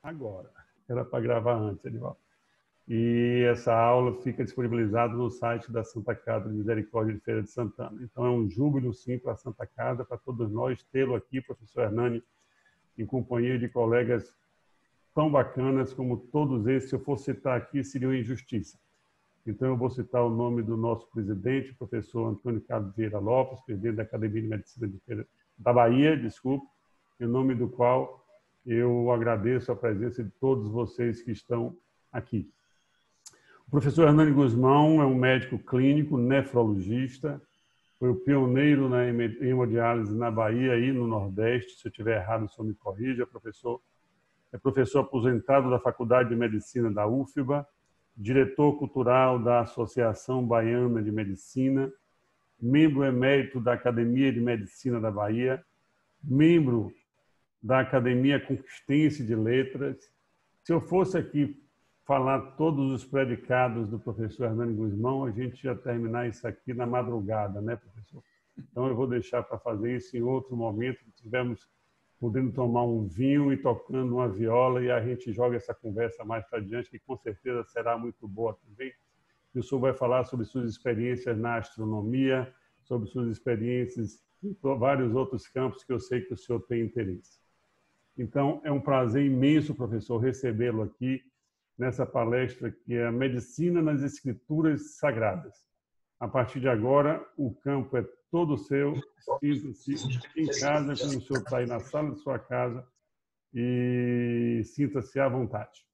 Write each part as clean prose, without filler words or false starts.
agora. Era para gravar antes, Edivaldo. E essa aula fica disponibilizada no site da Santa Casa de Misericórdia de Feira de Santana. Então, é um júbilo, sim, para a Santa Casa, para todos nós, tê-lo aqui, professor Hernani, em companhia de colegas tão bacanas como todos esses. Se eu for citar aqui, seria uma injustiça. Então, eu vou citar o nome do nosso presidente, professor Antônio Carlos Vieira Lopes, presidente da Academia de Medicina da Bahia, em nome do qual eu agradeço a presença de todos vocês que estão aqui. O professor Hernani Guzmão é um médico clínico, nefrologista, foi o pioneiro na hemodiálise na Bahia e no Nordeste. Se eu estiver errado, o senhor me corrija. É professor aposentado da Faculdade de Medicina da UFBA, diretor cultural da Associação Baiana de Medicina, membro emérito da Academia de Medicina da Bahia, membro da Academia Conquistense de Letras. Se eu fosse aqui falar todos os predicados do professor Hernani Guzmão, a gente ia terminar isso aqui na madrugada, né, professor? Então, eu vou deixar para fazer isso em outro momento, que estivermos podendo tomar um vinho e tocando uma viola, e a gente joga essa conversa mais para adiante, que com certeza será muito boa também. E o senhor vai falar sobre suas experiências na astronomia, sobre suas experiências em vários outros campos que eu sei que o senhor tem interesse. Então, é um prazer imenso, professor, recebê-lo aqui nessa palestra que é a Medicina nas Escrituras Sagradas. A partir de agora, o campo é todo seu. Sinta-se em casa, como o senhor está aí na sala de sua casa, e sinta-se à vontade.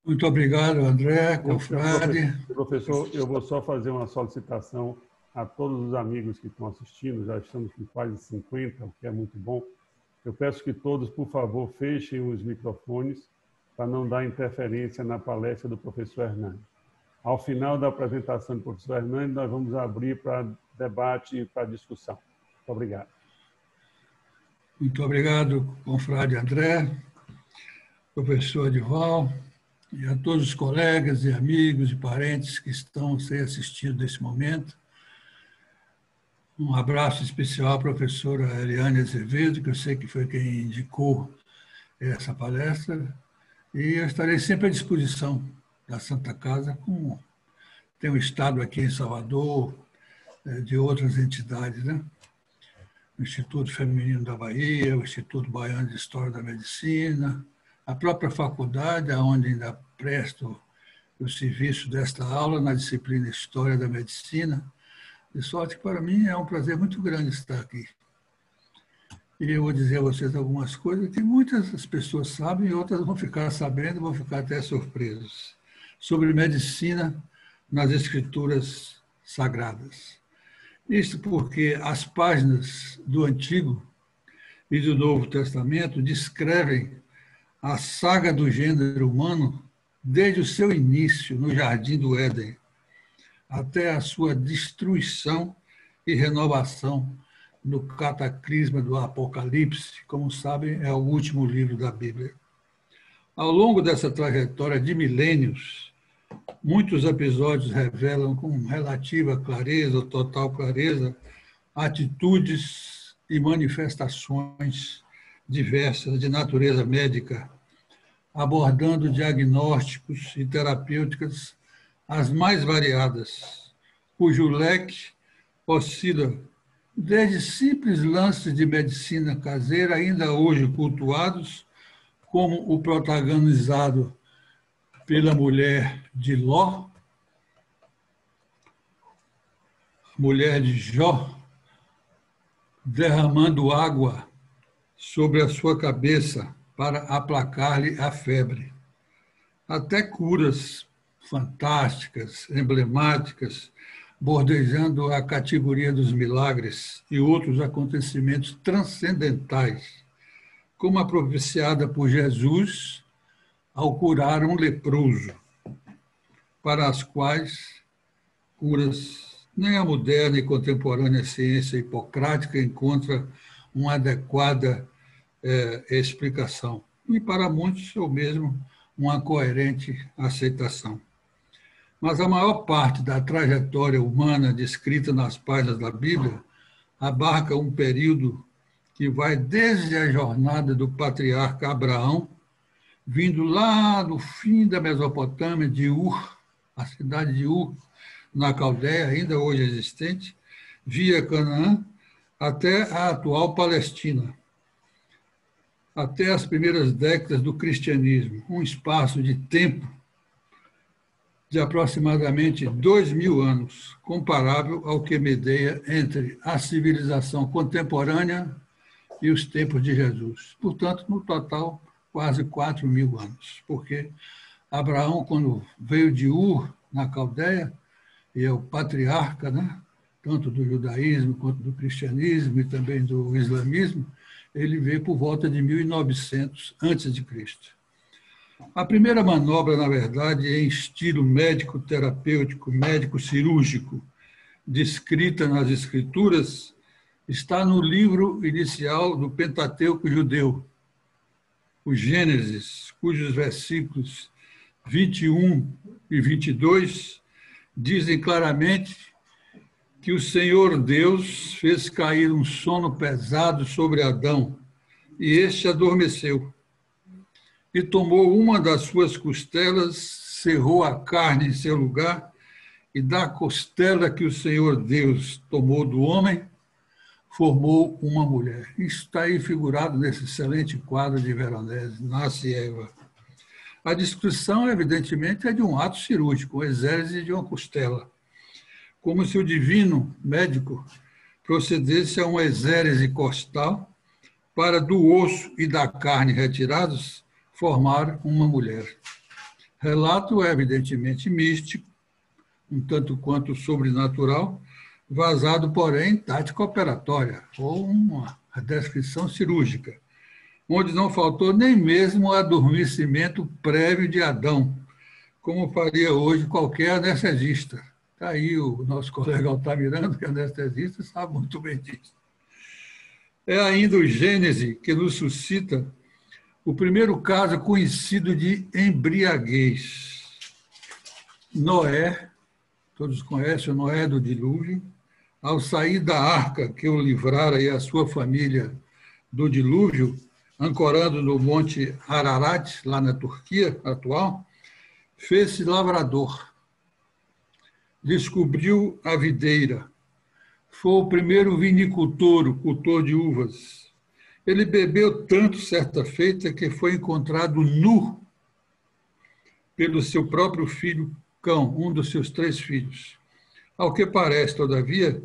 Muito obrigado, André, confrade. Professor, eu vou só fazer uma solicitação a todos os amigos que estão assistindo, já estamos com quase 50, o que é muito bom. Eu peço que todos, por favor, fechem os microfones para não dar interferência na palestra do professor Hernani. Ao final da apresentação do professor Hernani, nós vamos abrir para debate e para discussão. Muito obrigado. Muito obrigado, confrade André, professor Edivaldo, e a todos os colegas e amigos e parentes que estão sendo assistidos nesse momento. Um abraço especial à professora Eliane Azevedo, que eu sei que foi quem indicou essa palestra, e eu estarei sempre à disposição da Santa Casa, como tem o Estado aqui em Salvador, de outras entidades, né? O Instituto Feminino da Bahia, o Instituto Baiano de História da Medicina, a própria faculdade, onde ainda presto o serviço desta aula na disciplina História da Medicina, de sorte que para mim é um prazer muito grande estar aqui. E eu vou dizer a vocês algumas coisas que muitas das pessoas sabem e outras vão ficar sabendo, vão ficar até surpresos, sobre medicina nas Escrituras Sagradas. Isto porque as páginas do Antigo e do Novo Testamento descrevem a saga do gênero humano desde o seu início no Jardim do Éden até a sua destruição e renovação no cataclisma do Apocalipse, como sabem, é o último livro da Bíblia. Ao longo dessa trajetória de milênios, muitos episódios revelam com relativa clareza, ou total clareza, atitudes e manifestações diversas de natureza médica, abordando diagnósticos e terapêuticas as mais variadas, cujo leque oscila desde simples lances de medicina caseira, ainda hoje cultuados, como o protagonizado pela mulher de Ló, mulher de Jó, derramando água sobre a sua cabeça para aplacar-lhe a febre, até curas fantásticas, emblemáticas, bordejando a categoria dos milagres e outros acontecimentos transcendentais, como a propiciada por Jesus ao curar um leproso, para as quais curas nem a moderna e contemporânea ciência hipocrática encontra uma adequada explicação, e para muitos, ou mesmo uma coerente aceitação. Mas a maior parte da trajetória humana descrita nas páginas da Bíblia abarca um período que vai desde a jornada do patriarca Abraão, vindo lá do fim da Mesopotâmia, de Ur, a cidade de Ur, na Caldeia, ainda hoje existente, via Canaã, até a atual Palestina, até as primeiras décadas do cristianismo, um espaço de tempo de aproximadamente 2.000 anos, comparável ao que medeia entre a civilização contemporânea e os tempos de Jesus. Portanto, no total, quase 4.000 anos, porque Abraão, quando veio de Ur, na Caldeia, e é o patriarca, né, tanto do judaísmo quanto do cristianismo e também do islamismo, ele veio por volta de 1900 a.C. A primeira manobra, na verdade, em estilo médico-terapêutico, médico-cirúrgico, descrita nas Escrituras, está no livro inicial do Pentateuco judeu, o Gênesis, cujos versículos 21 e 22 dizem claramente que o Senhor Deus fez cair um sono pesado sobre Adão, e este adormeceu. E tomou uma das suas costelas, cerrou a carne em seu lugar, e da costela que o Senhor Deus tomou do homem, formou uma mulher. Isso está aí figurado nesse excelente quadro de Veronese, Nasce Eva. A descrição, evidentemente, é de um ato cirúrgico, uma exérese de uma costela, como se o divino médico procedesse a uma exérese costal para, do osso e da carne retirados, formar uma mulher. Relato evidentemente místico, um tanto quanto sobrenatural, vazado, porém, tática operatória, ou uma descrição cirúrgica, onde não faltou nem mesmo o adormecimento prévio de Adão, como faria hoje qualquer anestesista. Está aí o nosso colega Altamirano, que é anestesista, sabe muito bem disso. É ainda o Gênesis que nos suscita o primeiro caso conhecido de embriaguez. Noé, todos conhecem o Noé do dilúvio, ao sair da arca que o livrara e a sua família do dilúvio, ancorando no Monte Ararat, lá na Turquia atual, fez-se lavrador. Descobriu a videira. Foi o primeiro vinicultor, o cultor de uvas. Ele bebeu tanto certa feita que foi encontrado nu pelo seu próprio filho Cão, um dos seus 3 filhos. Ao que parece, todavia,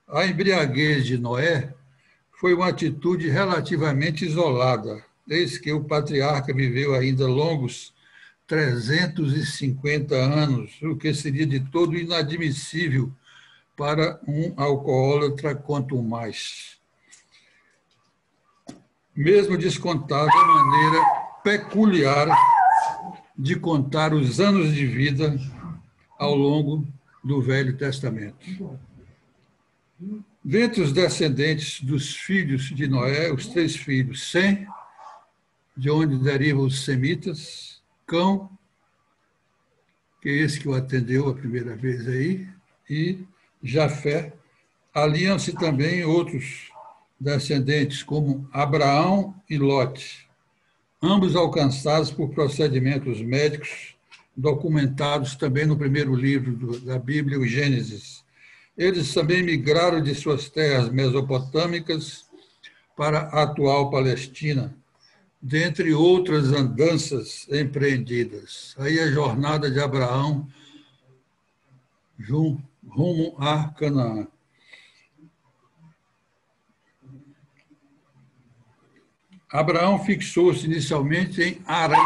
a embriaguez de Noé foi uma atitude relativamente isolada, desde que o patriarca viveu ainda longos 350 anos, o que seria de todo inadmissível para um alcoólatra quanto mais. Mesmo descontado a maneira peculiar de contar os anos de vida ao longo do Velho Testamento. Dentre os descendentes dos filhos de Noé, os 3 filhos, Sem, de onde derivam os semitas, Cão, que é esse que o atendeu a primeira vez aí, e Jafé, aliam-se também outros descendentes, como Abraão e Lote, ambos alcançados por procedimentos médicos, documentados também no primeiro livro da Bíblia, o Gênesis. Eles também migraram de suas terras mesopotâmicas para a atual Palestina, dentre outras andanças empreendidas. Aí a jornada de Abraão rumo a Canaã. Abraão fixou-se inicialmente em Arã,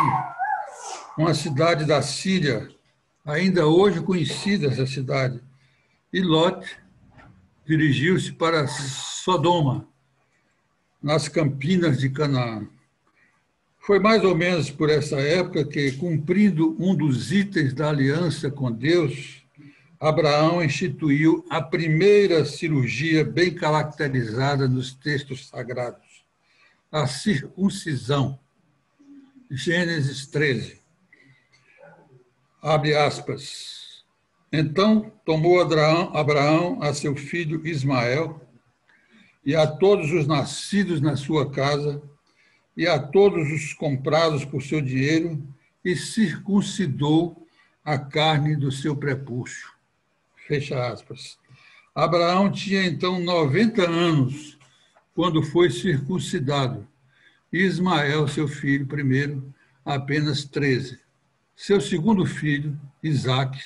uma cidade da Síria, ainda hoje conhecida essa cidade, e Lot dirigiu-se para Sodoma, nas campinas de Canaã. Foi mais ou menos por essa época que, cumprindo um dos itens da aliança com Deus, Abraão instituiu a primeira cirurgia bem caracterizada nos textos sagrados, a circuncisão. Gênesis 13. Abre aspas. Então tomou Abraão a seu filho Ismael, e a todos os nascidos na sua casa, e a todos os comprados por seu dinheiro, e circuncidou a carne do seu prepúcio. Fecha aspas. Abraão tinha então 90 anos quando foi circuncidado, e Ismael, seu filho primeiro, apenas 13. Seu segundo filho, Isaque,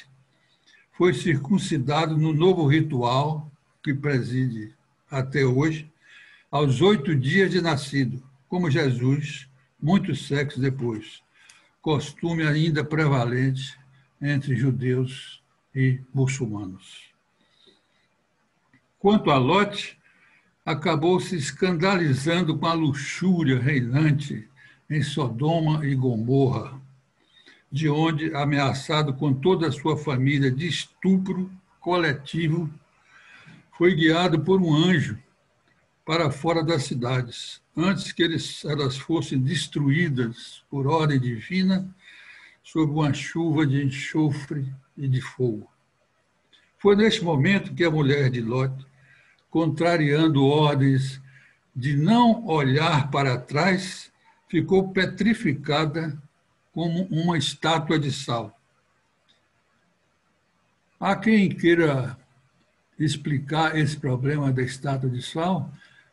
foi circuncidado no novo ritual que preside até hoje, aos 8 dias de nascido, como Jesus, muitos séculos depois, costume ainda prevalente entre judeus e muçulmanos. Quanto a Lote, acabou se escandalizando com a luxúria reinante em Sodoma e Gomorra, de onde, ameaçado com toda a sua família de estupro coletivo, foi guiado por um anjo para fora das cidades, antes que elas fossem destruídas por ordem divina sob uma chuva de enxofre e de fogo. Foi neste momento que a mulher de Ló, contrariando ordens de não olhar para trás, ficou petrificada como uma estátua de sal. Há quem queira explicar esse problema da estátua de sal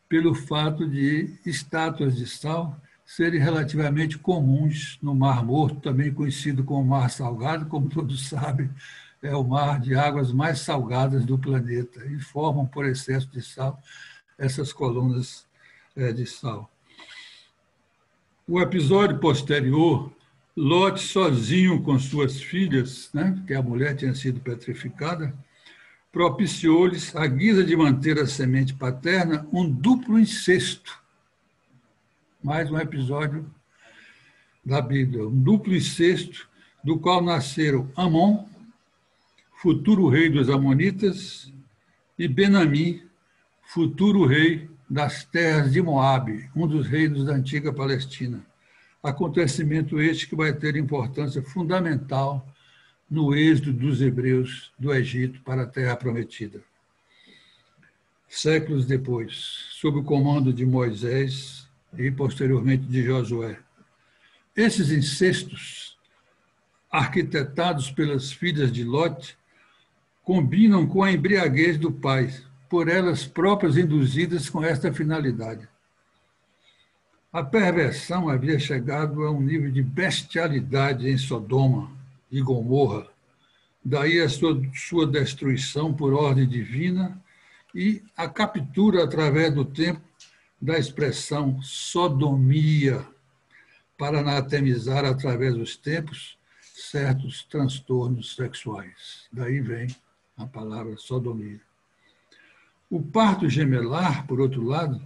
pelo fato de estátuas de sal serem relativamente comuns no Mar Morto, também conhecido como Mar Salgado, como todos sabem, é o mar de águas mais salgadas do planeta e formam, por excesso de sal, essas colunas de sal. O episódio posterior, Ló sozinho com suas filhas, que a mulher tinha sido petrificada, propiciou-lhes, à guisa de manter a semente paterna, um duplo incesto. Mais um episódio da Bíblia. Um duplo incesto, do qual nasceram Amon, futuro rei dos Amonitas, e Benamim, futuro rei das terras de Moabe, um dos reinos da antiga Palestina. Acontecimento este que vai ter importância fundamental no êxodo dos hebreus do Egito para a Terra Prometida. Séculos depois, sob o comando de Moisés e posteriormente de Josué. Esses incestos, arquitetados pelas filhas de Lote, combinam com a embriaguez do pai, por elas próprias induzidas com esta finalidade. A perversão havia chegado a um nível de bestialidade em Sodoma e Gomorra, daí a sua destruição por ordem divina e a captura através do tempo da expressão sodomia, para anatemizar através dos tempos certos transtornos sexuais. Daí vem a palavra sodomia. O parto gemelar, por outro lado,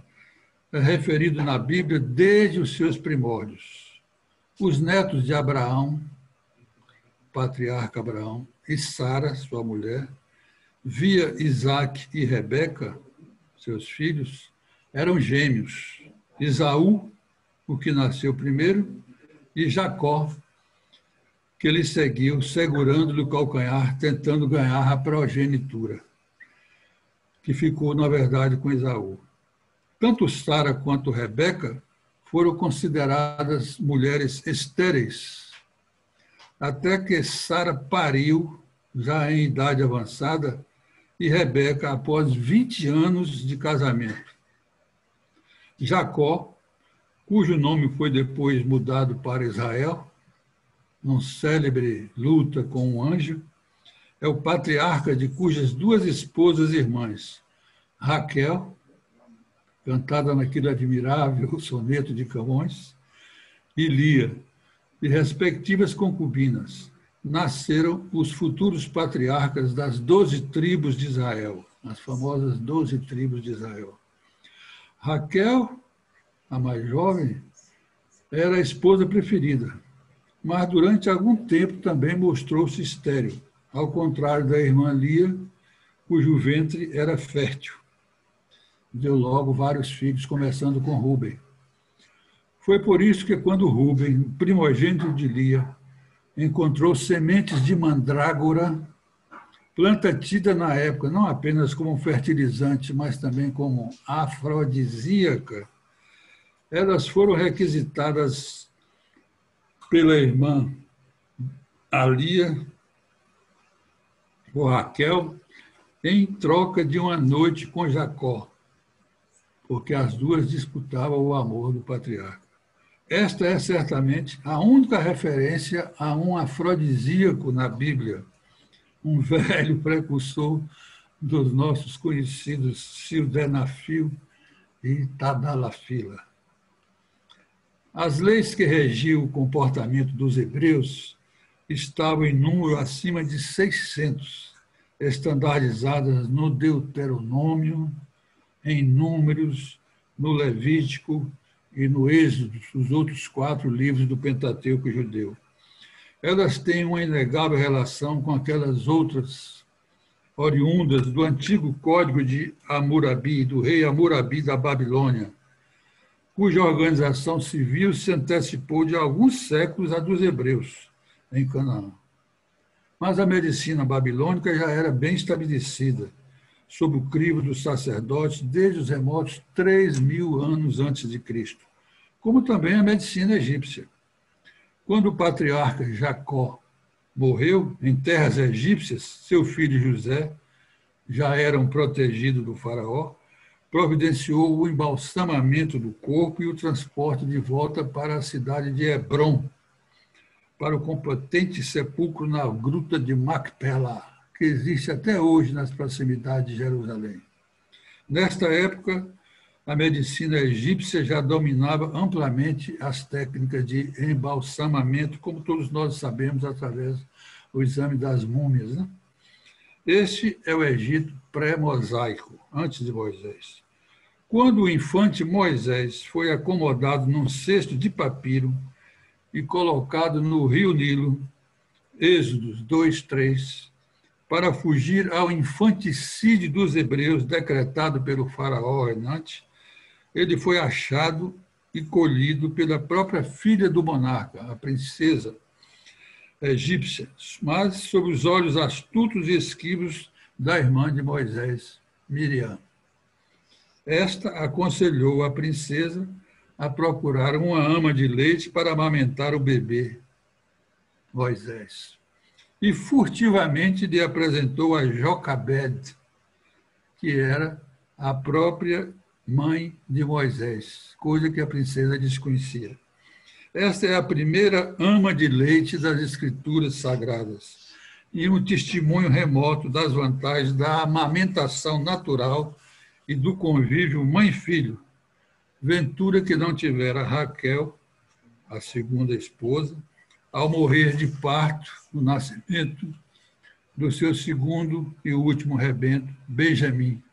é referido na Bíblia desde os seus primórdios. Os netos de Abraão, patriarca Abraão, e Sara, sua mulher, via Isaque e Rebeca, seus filhos, eram gêmeos. Esaú, o que nasceu primeiro, e Jacó, que lhe seguiu, segurando-lhe o calcanhar, tentando ganhar a progenitura, que ficou, na verdade, com Esaú. Tanto Sara quanto Rebeca foram consideradas mulheres estéreis, até que Sara pariu, já em idade avançada, e Rebeca após 20 anos de casamento. Jacó, cujo nome foi depois mudado para Israel, num célebre luta com um anjo, é o patriarca de cujas duas esposas irmãs, Raquel, cantada naquele admirável soneto de Camões, e Lia, de respectivas concubinas, nasceram os futuros patriarcas das 12 tribos de Israel, as famosas 12 tribos de Israel. Raquel, a mais jovem, era a esposa preferida, mas durante algum tempo também mostrou-se estéril, ao contrário da irmã Lia, cujo ventre era fértil. Deu logo vários filhos, começando com Rúben. Foi por isso que quando Rúben, primogênito de Lia, encontrou sementes de mandrágora, planta tida na época não apenas como fertilizante, mas também como afrodisíaca, elas foram requisitadas pela irmã Alia, ou Raquel, em troca de uma noite com Jacó, porque as duas disputavam o amor do patriarca. Esta é certamente a única referência a um afrodisíaco na Bíblia, um velho precursor dos nossos conhecidos sildenafil e tadalafila. As leis que regiam o comportamento dos hebreus estavam em número acima de 600, estandardizadas no Deuteronômio, em Números, no Levítico e no Êxodo, os outros 4 livros do Pentateuco judeu. Elas têm uma inegável relação com aquelas outras oriundas do antigo código de Hammurabi, do rei Hammurabi da Babilônia, cuja organização civil se antecipou de alguns séculos à dos hebreus em Canaã. Mas a medicina babilônica já era bem estabelecida, sob o crivo dos sacerdotes desde os remotos 3.000 anos antes de Cristo, como também a medicina egípcia. Quando o patriarca Jacó morreu em terras egípcias, seu filho José, já era um protegido do faraó, providenciou o embalsamamento do corpo e o transporte de volta para a cidade de Hebrom, para o competente sepulcro na gruta de Macpela, que existe até hoje nas proximidades de Jerusalém. Nesta época, a medicina egípcia já dominava amplamente as técnicas de embalsamamento, como todos nós sabemos através do exame das múmias, né? Este é o Egito pré-mosaico, antes de Moisés. Quando o infante Moisés foi acomodado num cesto de papiro e colocado no rio Nilo, Êxodos 2:3, para fugir ao infanticídio dos hebreus decretado pelo faraó reinante, ele foi achado e colhido pela própria filha do monarca, a princesa egípcia, mas sob os olhos astutos e esquivos da irmã de Moisés, Miriam. Esta aconselhou a princesa a procurar uma ama de leite para amamentar o bebê, Moisés. E furtivamente lhe apresentou a Jocabed, que era a própria mãe de Moisés, coisa que a princesa desconhecia. Esta é a primeira ama de leite das Escrituras Sagradas e um testemunho remoto das vantagens da amamentação natural e do convívio mãe-filho, ventura que não tivera Raquel, a segunda esposa, ao morrer de parto no nascimento do seu segundo e último rebento, Benjamim,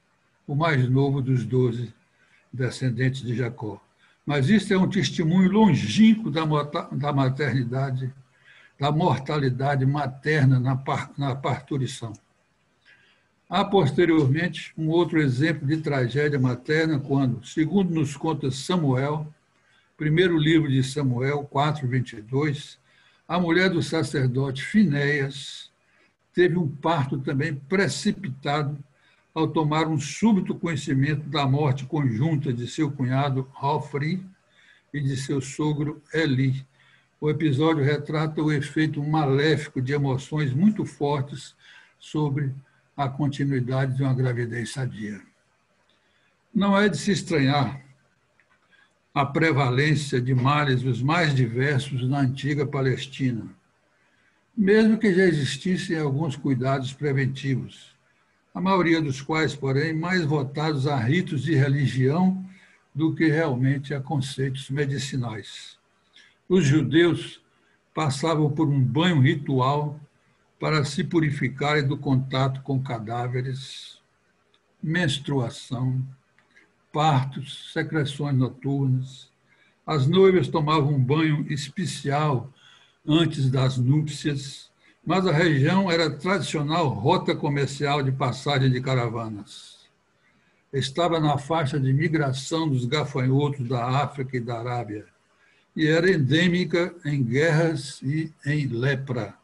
o mais novo dos 12 descendentes de Jacó. Mas isto é um testemunho longínquo da maternidade, da mortalidade materna na parturição. Há, posteriormente, um outro exemplo de tragédia materna quando, segundo nos conta Samuel, primeiro livro de Samuel, 4:22, a mulher do sacerdote Finéias teve um parto também precipitado ao tomar um súbito conhecimento da morte conjunta de seu cunhado Hofri e de seu sogro Eli. O episódio retrata o efeito maléfico de emoções muito fortes sobre a continuidade de uma gravidez sadia. Não é de se estranhar a prevalência de males os mais diversos na antiga Palestina, mesmo que já existissem alguns cuidados preventivos, a maioria dos quais, porém, mais votados a ritos de religião do que realmente a conceitos medicinais. Os judeus passavam por um banho ritual para se purificarem do contato com cadáveres, menstruação, partos, secreções noturnas. As noivas tomavam um banho especial antes das núpcias, mas a região era a tradicional rota comercial de passagem de caravanas. Estava na faixa de migração dos gafanhotos da África e da Arábia, e era endêmica em guerras e em lepra.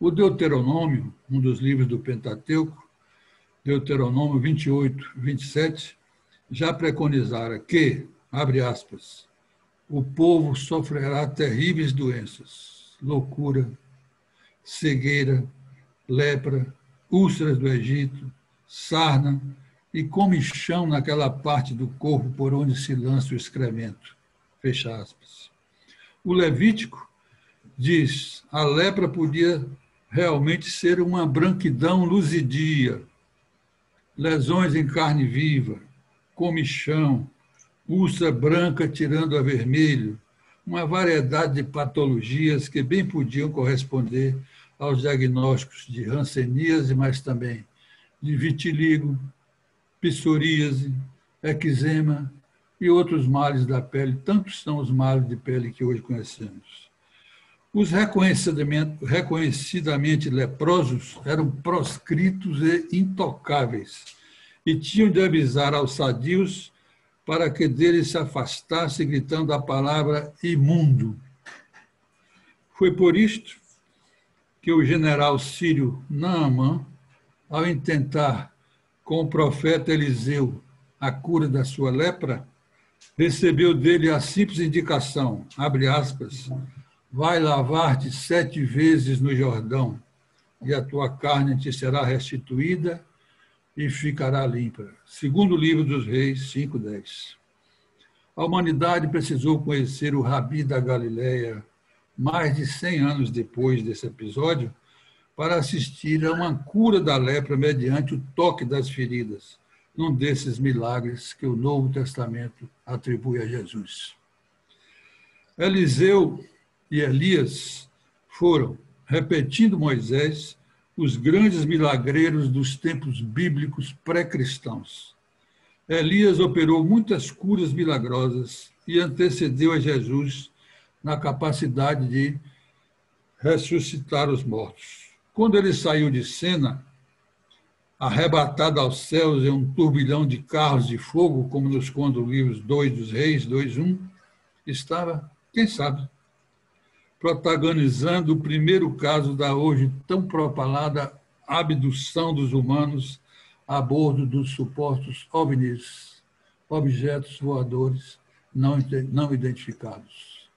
O Deuteronômio, um dos livros do Pentateuco, Deuteronômio 28, 27, já preconizara que, abre aspas, o povo sofrerá terríveis doenças, loucura, cegueira, lepra, úlceras do Egito, sarna e comichão naquela parte do corpo por onde se lança o excremento. Fecha aspas. O Levítico diz, a lepra podia realmente ser uma branquidão luzidia, lesões em carne viva, comichão, úlcera branca tirando a vermelho, uma variedade de patologias que bem podiam corresponder aos diagnósticos de hanseníase, mas também de vitiligo, psoríase, eczema e outros males da pele. Tantos são os males de pele que hoje conhecemos. Os reconhecidamente leprosos eram proscritos e intocáveis e tinham de avisar aos sadios para que deles se afastasse, gritando a palavra imundo. Foi por isto que o general sírio Naamã, ao intentar com o profeta Eliseu a cura da sua lepra, recebeu dele a simples indicação, abre aspas, vai lavar-te 7 vezes no Jordão, e a tua carne te será restituída e ficará limpa. Segundo livro dos Reis, 5:10. A humanidade precisou conhecer o Rabi da Galileia mais de 100 anos depois desse episódio para assistir a uma cura da lepra mediante o toque das feridas, num desses milagres que o Novo Testamento atribui a Jesus. Eliseu e Elias foram, repetindo Moisés, os grandes milagreiros dos tempos bíblicos pré-cristãos. Elias operou muitas curas milagrosas e antecedeu a Jesus na capacidade de ressuscitar os mortos. Quando ele saiu de cena, arrebatado aos céus em um turbilhão de carros de fogo, como nos conta o livro 2 dos Reis, 2:1, estava, quem sabe, protagonizando o primeiro caso da hoje tão propalada abdução dos humanos a bordo dos supostos OVNIs, objetos voadores não identificados.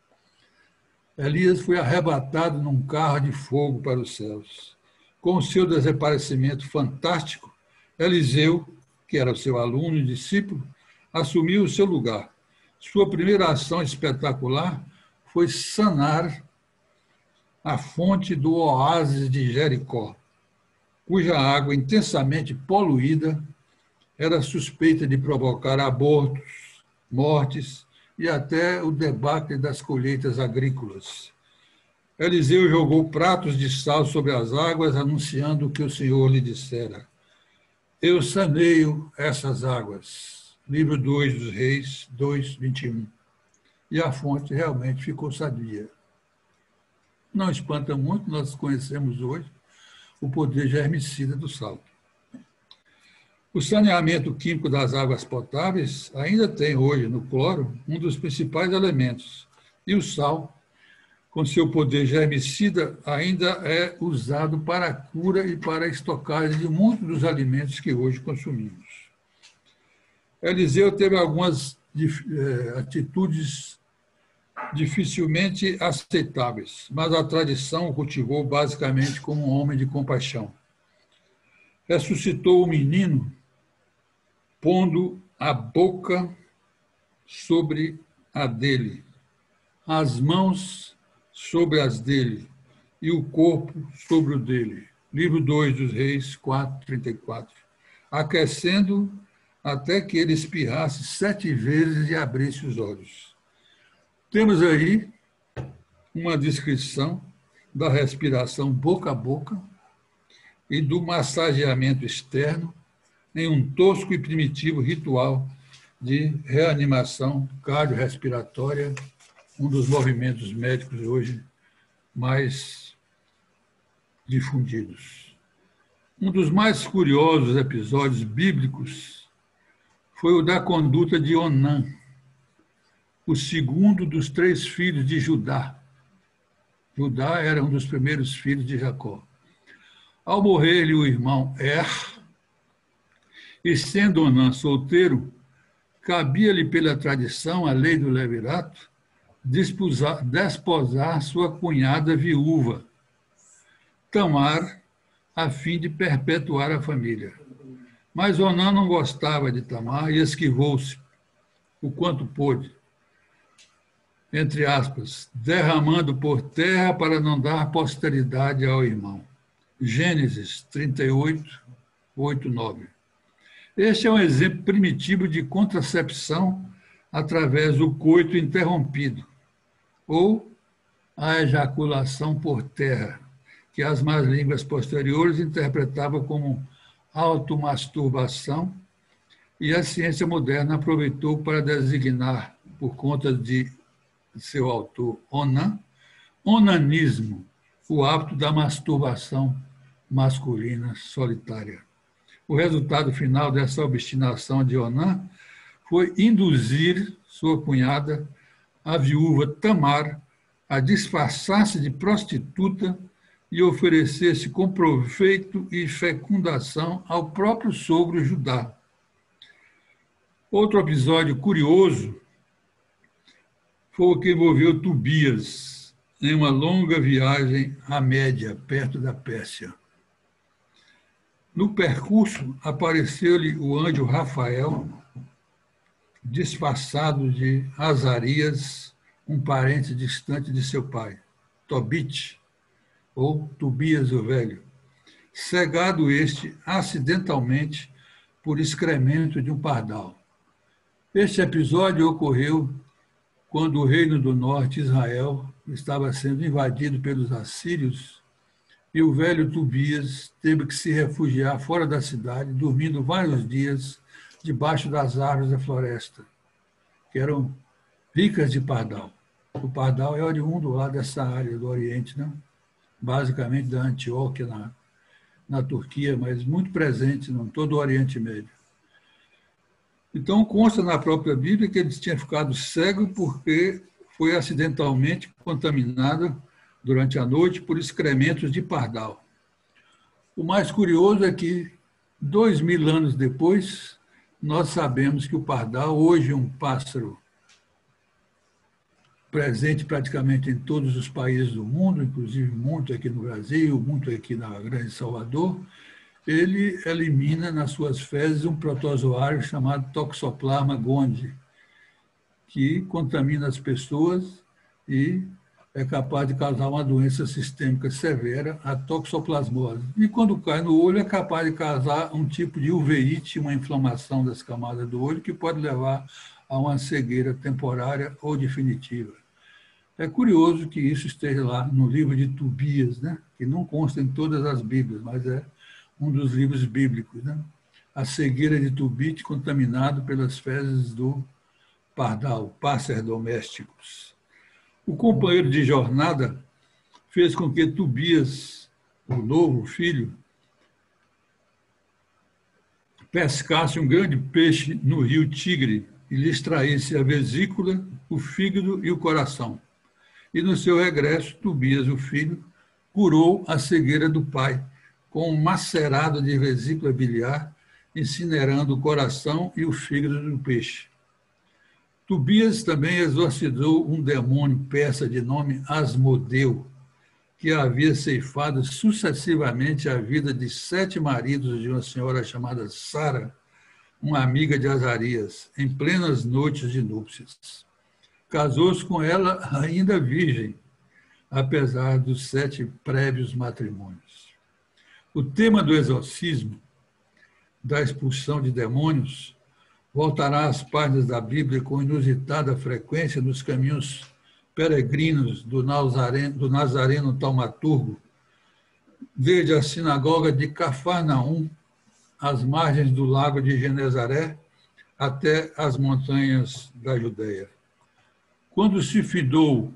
Elias foi arrebatado num carro de fogo para os céus. Com o seu desaparecimento fantástico, Eliseu, que era seu aluno e discípulo, assumiu o seu lugar. Sua primeira ação espetacular foi sanar a fonte do oásis de Jericó, cuja água intensamente poluída era suspeita de provocar abortos, mortes e até o debacle das colheitas agrícolas. Eliseu jogou pratos de sal sobre as águas, anunciando o que o Senhor lhe dissera. Eu saneio essas águas. Livro 2 dos Reis, 2:21. E a fonte realmente ficou sadia. Não espanta muito, nós conhecemos hoje o poder germicida do sal. O saneamento químico das águas potáveis ainda tem hoje no cloro um dos principais elementos. E o sal, com seu poder germicida, ainda é usado para a cura e para a estocagem de muitos dos alimentos que hoje consumimos. Eliseu teve algumas atitudes dificilmente aceitáveis, mas a tradição o cultivou basicamente como um homem de compaixão. Ressuscitou o menino, pondo a boca sobre a dele, as mãos sobre as dele e o corpo sobre o dele. Livro 2 dos Reis, 4:34. Aquecendo até que ele espirrasse 7 vezes e abrisse os olhos. Temos aí uma descrição da respiração boca a boca e do massageamento externo em um tosco e primitivo ritual de reanimação cardiorrespiratória, um dos movimentos médicos hoje mais difundidos. Um dos mais curiosos episódios bíblicos foi o da conduta de Onã, o segundo dos 3 filhos de Judá. Judá era um dos primeiros filhos de Jacó. Ao morrer-lhe o irmão e sendo Onã solteiro, cabia-lhe pela tradição, a lei do levirato, desposar sua cunhada viúva, Tamar, a fim de perpetuar a família. Mas Onã não gostava de Tamar e esquivou-se o quanto pôde, entre aspas, derramando por terra para não dar posteridade ao irmão. Gênesis 38, 8, 9. Este é um exemplo primitivo de contracepção através do coito interrompido, ou a ejaculação por terra, que as más línguas posteriores interpretavam como automasturbação, e a ciência moderna aproveitou para designar, por conta de seu autor onanismo, o hábito da masturbação masculina solitária. O resultado final dessa obstinação de Onã foi induzir sua cunhada, a viúva Tamar, a disfarçar-se de prostituta e oferecer-se com proveito e fecundação ao próprio sogro Judá. Outro episódio curioso foi o que envolveu Tobias em uma longa viagem à Média, perto da Pérsia. No percurso, apareceu-lhe o anjo Rafael, disfarçado de Azarias, um parente distante de seu pai, Tobit, ou Tobias o Velho, cegado este acidentalmente por excremento de um pardal. Este episódio ocorreu quando o reino do norte, Israel, estava sendo invadido pelos assírios e o velho Tobias teve que se refugiar fora da cidade, dormindo vários dias debaixo das árvores da floresta, que eram ricas de pardal. O pardal é oriundo lá dessa área do Oriente, né? Basicamente da Antioquia, na Turquia, mas muito presente em todo o Oriente Médio. Então, consta na própria Bíblia que ele tinha ficado cego porque foi acidentalmente contaminado durante a noite por excrementos de pardal. O mais curioso é que, 2000 anos depois, nós sabemos que o pardal, hoje um pássaro presente praticamente em todos os países do mundo, inclusive muito aqui no Brasil, muito aqui na Grande Salvador, ele elimina nas suas fezes um protozoário chamado Toxoplasma gondii, que contamina as pessoas e é capaz de causar uma doença sistêmica severa, a toxoplasmose. E quando cai no olho, é capaz de causar um tipo de uveíte, uma inflamação das camadas do olho, que pode levar a uma cegueira temporária ou definitiva. É curioso que isso esteja lá no livro de Tobias, né? Que não consta em todas as Bíblias, mas é um dos livros bíblicos, né? A cegueira de Tobit contaminado pelas fezes do pardal, pássaros domésticos. O companheiro de jornada fez com que Tobias, o novo filho, pescasse um grande peixe no rio Tigre e lhe extraísse a vesícula, o fígado e o coração. E no seu regresso, Tobias, o filho, curou a cegueira do pai com um macerado de vesícula biliar, incinerando o coração e o fígado do peixe. Tobias também exorcizou um demônio persa de nome Asmodeu, que havia ceifado sucessivamente a vida de 7 maridos de uma senhora chamada Sara, uma amiga de Azarias, em plenas noites de núpcias. Casou-se com ela ainda virgem, apesar dos 7 prévios matrimônios. O tema do exorcismo, da expulsão de demônios, voltará às páginas da Bíblia com inusitada frequência nos caminhos peregrinos do Nazareno taumaturgo, desde a sinagoga de Cafarnaum, às margens do lago de Genezaré, até as montanhas da Judéia. Quando se findou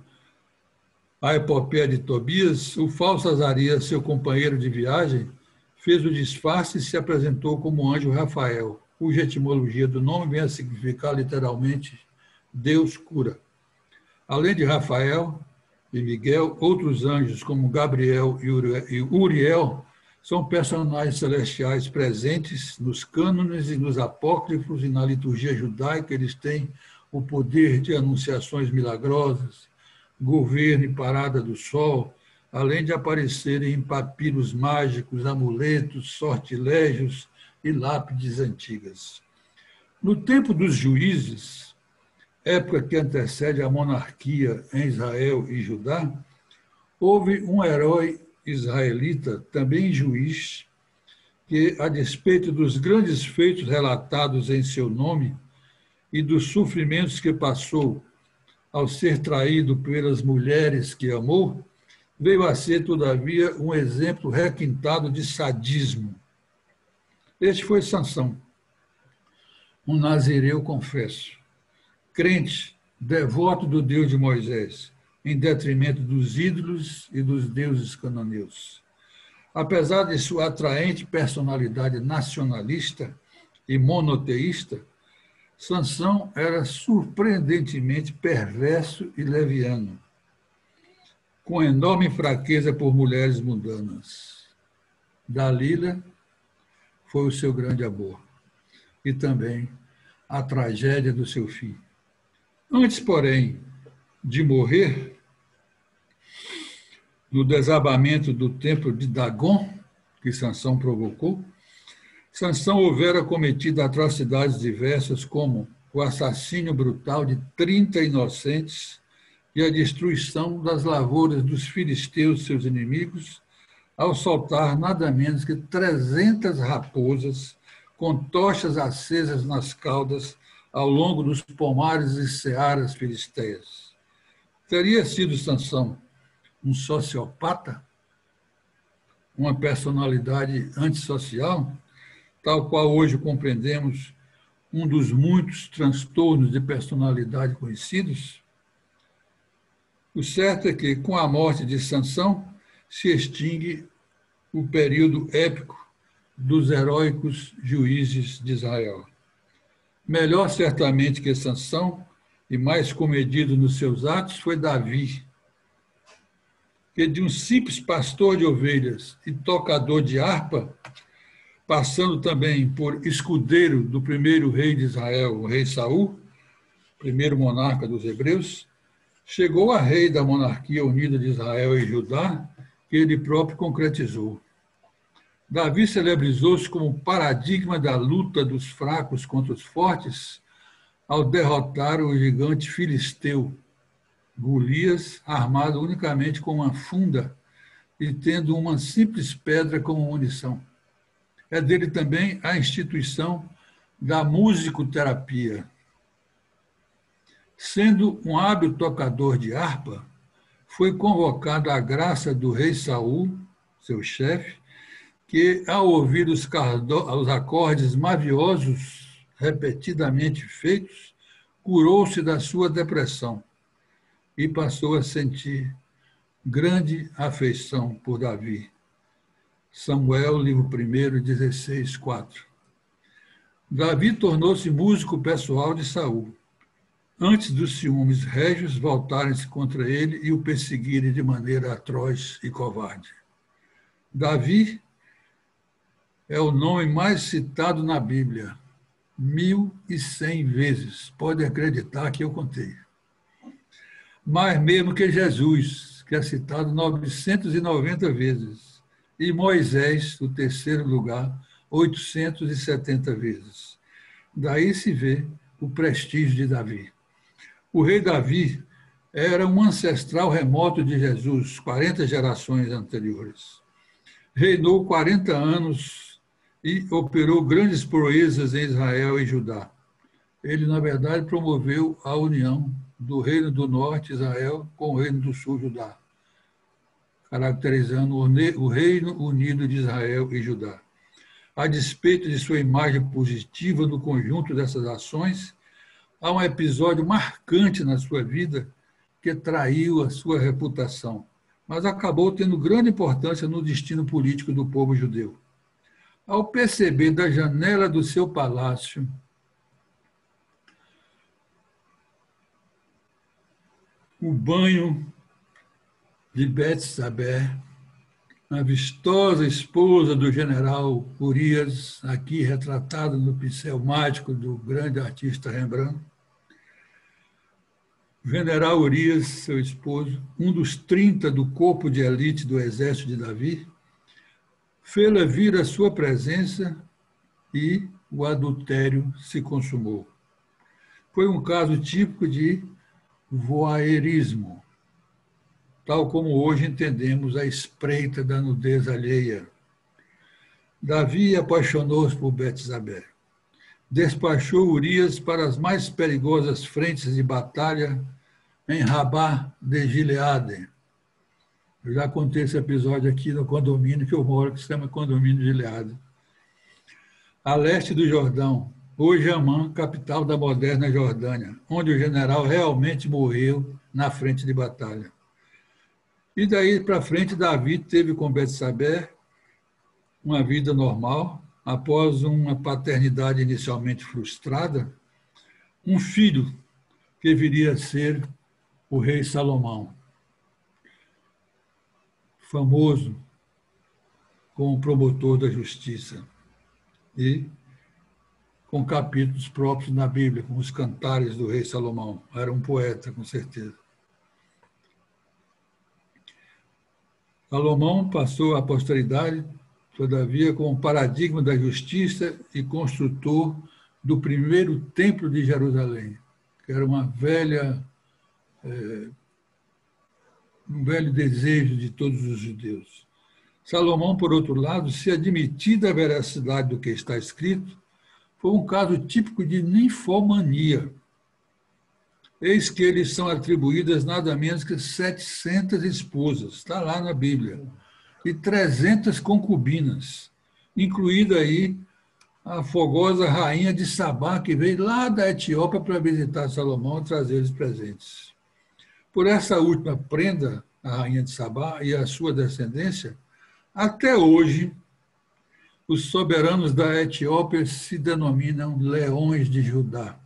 a epopeia de Tobias, o falso Azarias, seu companheiro de viagem, fez o disfarce e se apresentou como anjo Rafael, cuja etimologia do nome vem a significar literalmente Deus cura. Além de Rafael e Miguel, outros anjos como Gabriel e Uriel são personagens celestiais presentes nos cânones e nos apócrifos e na liturgia judaica. Eles têm o poder de anunciações milagrosas, governo e parada do sol, além de aparecerem em papiros mágicos, amuletos, sortilégios e lápides antigas. No tempo dos juízes, época que antecede a monarquia em Israel e Judá, houve um herói israelita, também juiz, que, a despeito dos grandes feitos relatados em seu nome e dos sofrimentos que passou ao ser traído pelas mulheres que amou, veio a ser, todavia, um exemplo requintado de sadismo. Este foi Sansão, um nazireu, confesso, crente, devoto do Deus de Moisés, em detrimento dos ídolos e dos deuses cananeus. Apesar de sua atraente personalidade nacionalista e monoteísta, Sansão era surpreendentemente perverso e leviano, com enorme fraqueza por mulheres mundanas. Dalila foi o seu grande amor e também a tragédia do seu fim. Antes, porém, de morrer, no desabamento do templo de Dagon, que Sansão provocou, Sansão houvera cometido atrocidades diversas, como o assassínio brutal de 30 inocentes e a destruição das lavouras dos filisteus, seus inimigos, ao soltar nada menos que 300 raposas com tochas acesas nas caudas ao longo dos pomares e searas filisteias. Teria sido Sansão um sociopata? Uma personalidade antissocial, tal qual hoje compreendemos um dos muitos transtornos de personalidade conhecidos? O certo é que, com a morte de Sansão, se extingue o período épico dos heróicos juízes de Israel. Melhor, certamente, que Sansão, e mais comedido nos seus atos, foi Davi, que de um simples pastor de ovelhas e tocador de harpa, passando também por escudeiro do primeiro rei de Israel, o rei Saul, primeiro monarca dos hebreus, chegou a rei da monarquia unida de Israel e Judá, que ele próprio concretizou. Davi celebrizou-se como paradigma da luta dos fracos contra os fortes, ao derrotar o gigante filisteu, Golias, armado unicamente com uma funda e tendo uma simples pedra como munição. É dele também a instituição da musicoterapia. Sendo um hábil tocador de harpa, foi convocado à graça do rei Saul, seu chefe, que, ao ouvir os acordes maviosos repetidamente feitos, curou-se da sua depressão e passou a sentir grande afeição por Davi. Samuel, livro 1, 16, 4. Davi tornou-se músico pessoal de Saul, antes dos ciúmes régios voltarem-se contra ele e o perseguirem de maneira atroz e covarde. Davi é o nome mais citado na Bíblia, 1.100 vezes. Podem acreditar que eu contei. Mais mesmo que Jesus, que é citado 990 vezes. E Moisés, o terceiro lugar, 870 vezes. Daí se vê o prestígio de Davi. O rei Davi era um ancestral remoto de Jesus, 40 gerações anteriores. Reinou 40 anos e operou grandes proezas em Israel e Judá. Ele, na verdade, promoveu a união do Reino do Norte, Israel, com o Reino do Sul, Judá, caracterizando o Reino Unido de Israel e Judá. A despeito de sua imagem positiva no conjunto dessas ações, há um episódio marcante na sua vida que traiu a sua reputação, mas acabou tendo grande importância no destino político do povo judeu. Ao perceber da janela do seu palácio o banho de Betsabé, a vistosa esposa do general Urias, aqui retratada no pincel mágico do grande artista Rembrandt. O general Urias, seu esposo, um dos 30 do corpo de elite do exército de Davi, fê-la vir à sua presença e o adultério se consumou. Foi um caso típico de voyeurismo, tal como hoje entendemos a espreita da nudez alheia. Davi apaixonou-se por Betsabé. Despachou Urias para as mais perigosas frentes de batalha em Rabá de Gileade. Eu já contei esse episódio aqui no condomínio que eu moro, que se chama Condomínio de Gileade. A leste do Jordão, hoje Amã, capital da moderna Jordânia, onde o general realmente morreu na frente de batalha. E daí para frente, Davi teve com Betsabé uma vida normal. Após uma paternidade inicialmente frustrada, um filho que viria a ser o rei Salomão, famoso como promotor da justiça e com capítulos próprios na Bíblia, como os cantares do rei Salomão. Era um poeta, com certeza. Salomão passou à posteridade, todavia, como paradigma da justiça e construtor do primeiro templo de Jerusalém, que era um velho desejo de todos os judeus. Salomão, por outro lado, se admitida a veracidade do que está escrito, foi um caso típico de ninfomania. Eis que eles são atribuídas nada menos que 700 esposas, está lá na Bíblia, e 300 concubinas, incluída aí a fogosa rainha de Sabá, que veio lá da Etiópia para visitar Salomão e trazer-lhes presentes. Por essa última prenda, a rainha de Sabá e a sua descendência, até hoje, os soberanos da Etiópia se denominam leões de Judá.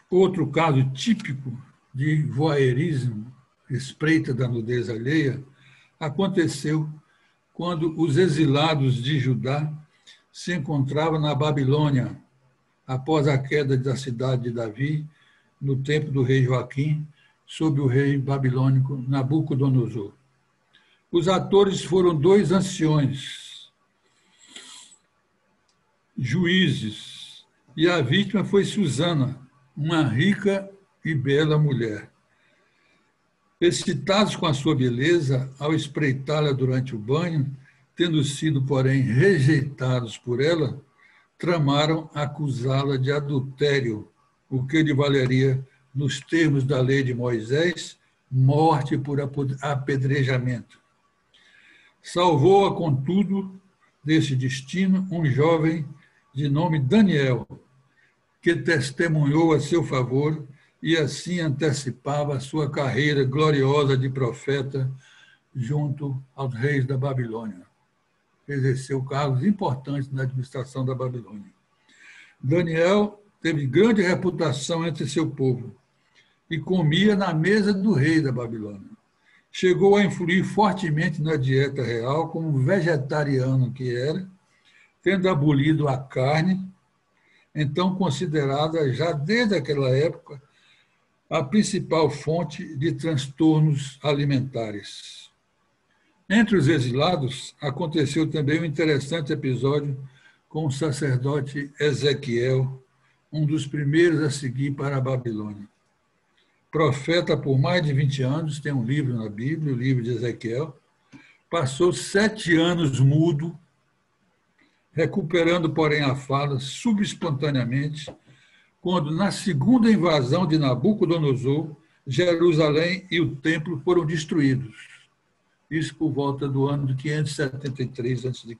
Outro caso típico de voyeurismo, espreita da nudez alheia, aconteceu quando os exilados de Judá se encontravam na Babilônia, após a queda da cidade de Davi, no tempo do rei Joaquim, sob o rei babilônico Nabucodonosor. Os atores foram 2 anciões, juízes, e a vítima foi Susana, uma rica e bela mulher. Excitados com a sua beleza, ao espreitá-la durante o banho, tendo sido, porém, rejeitados por ela, tramaram acusá-la de adultério, o que lhe valeria, nos termos da lei de Moisés, morte por apedrejamento. Salvou-a, contudo, desse destino um jovem de nome Daniel, que testemunhou a seu favor e assim antecipava a sua carreira gloriosa de profeta junto aos reis da Babilônia. Exerceu cargos importantes na administração da Babilônia. Daniel teve grande reputação entre seu povo e comia na mesa do rei da Babilônia. Chegou a influir fortemente na dieta real, como vegetariano que era, tendo abolido a carne, então considerada já desde aquela época a principal fonte de transtornos alimentares. Entre os exilados, aconteceu também um interessante episódio com o sacerdote Ezequiel, um dos primeiros a seguir para a Babilônia. Profeta por mais de 20 anos, tem um livro na Bíblia, o livro de Ezequiel, passou 7 anos mudo, recuperando, porém, a fala subespontaneamente, quando, na segunda invasão de Nabucodonosor, Jerusalém e o templo foram destruídos. Isso por volta do ano de 573 a.C.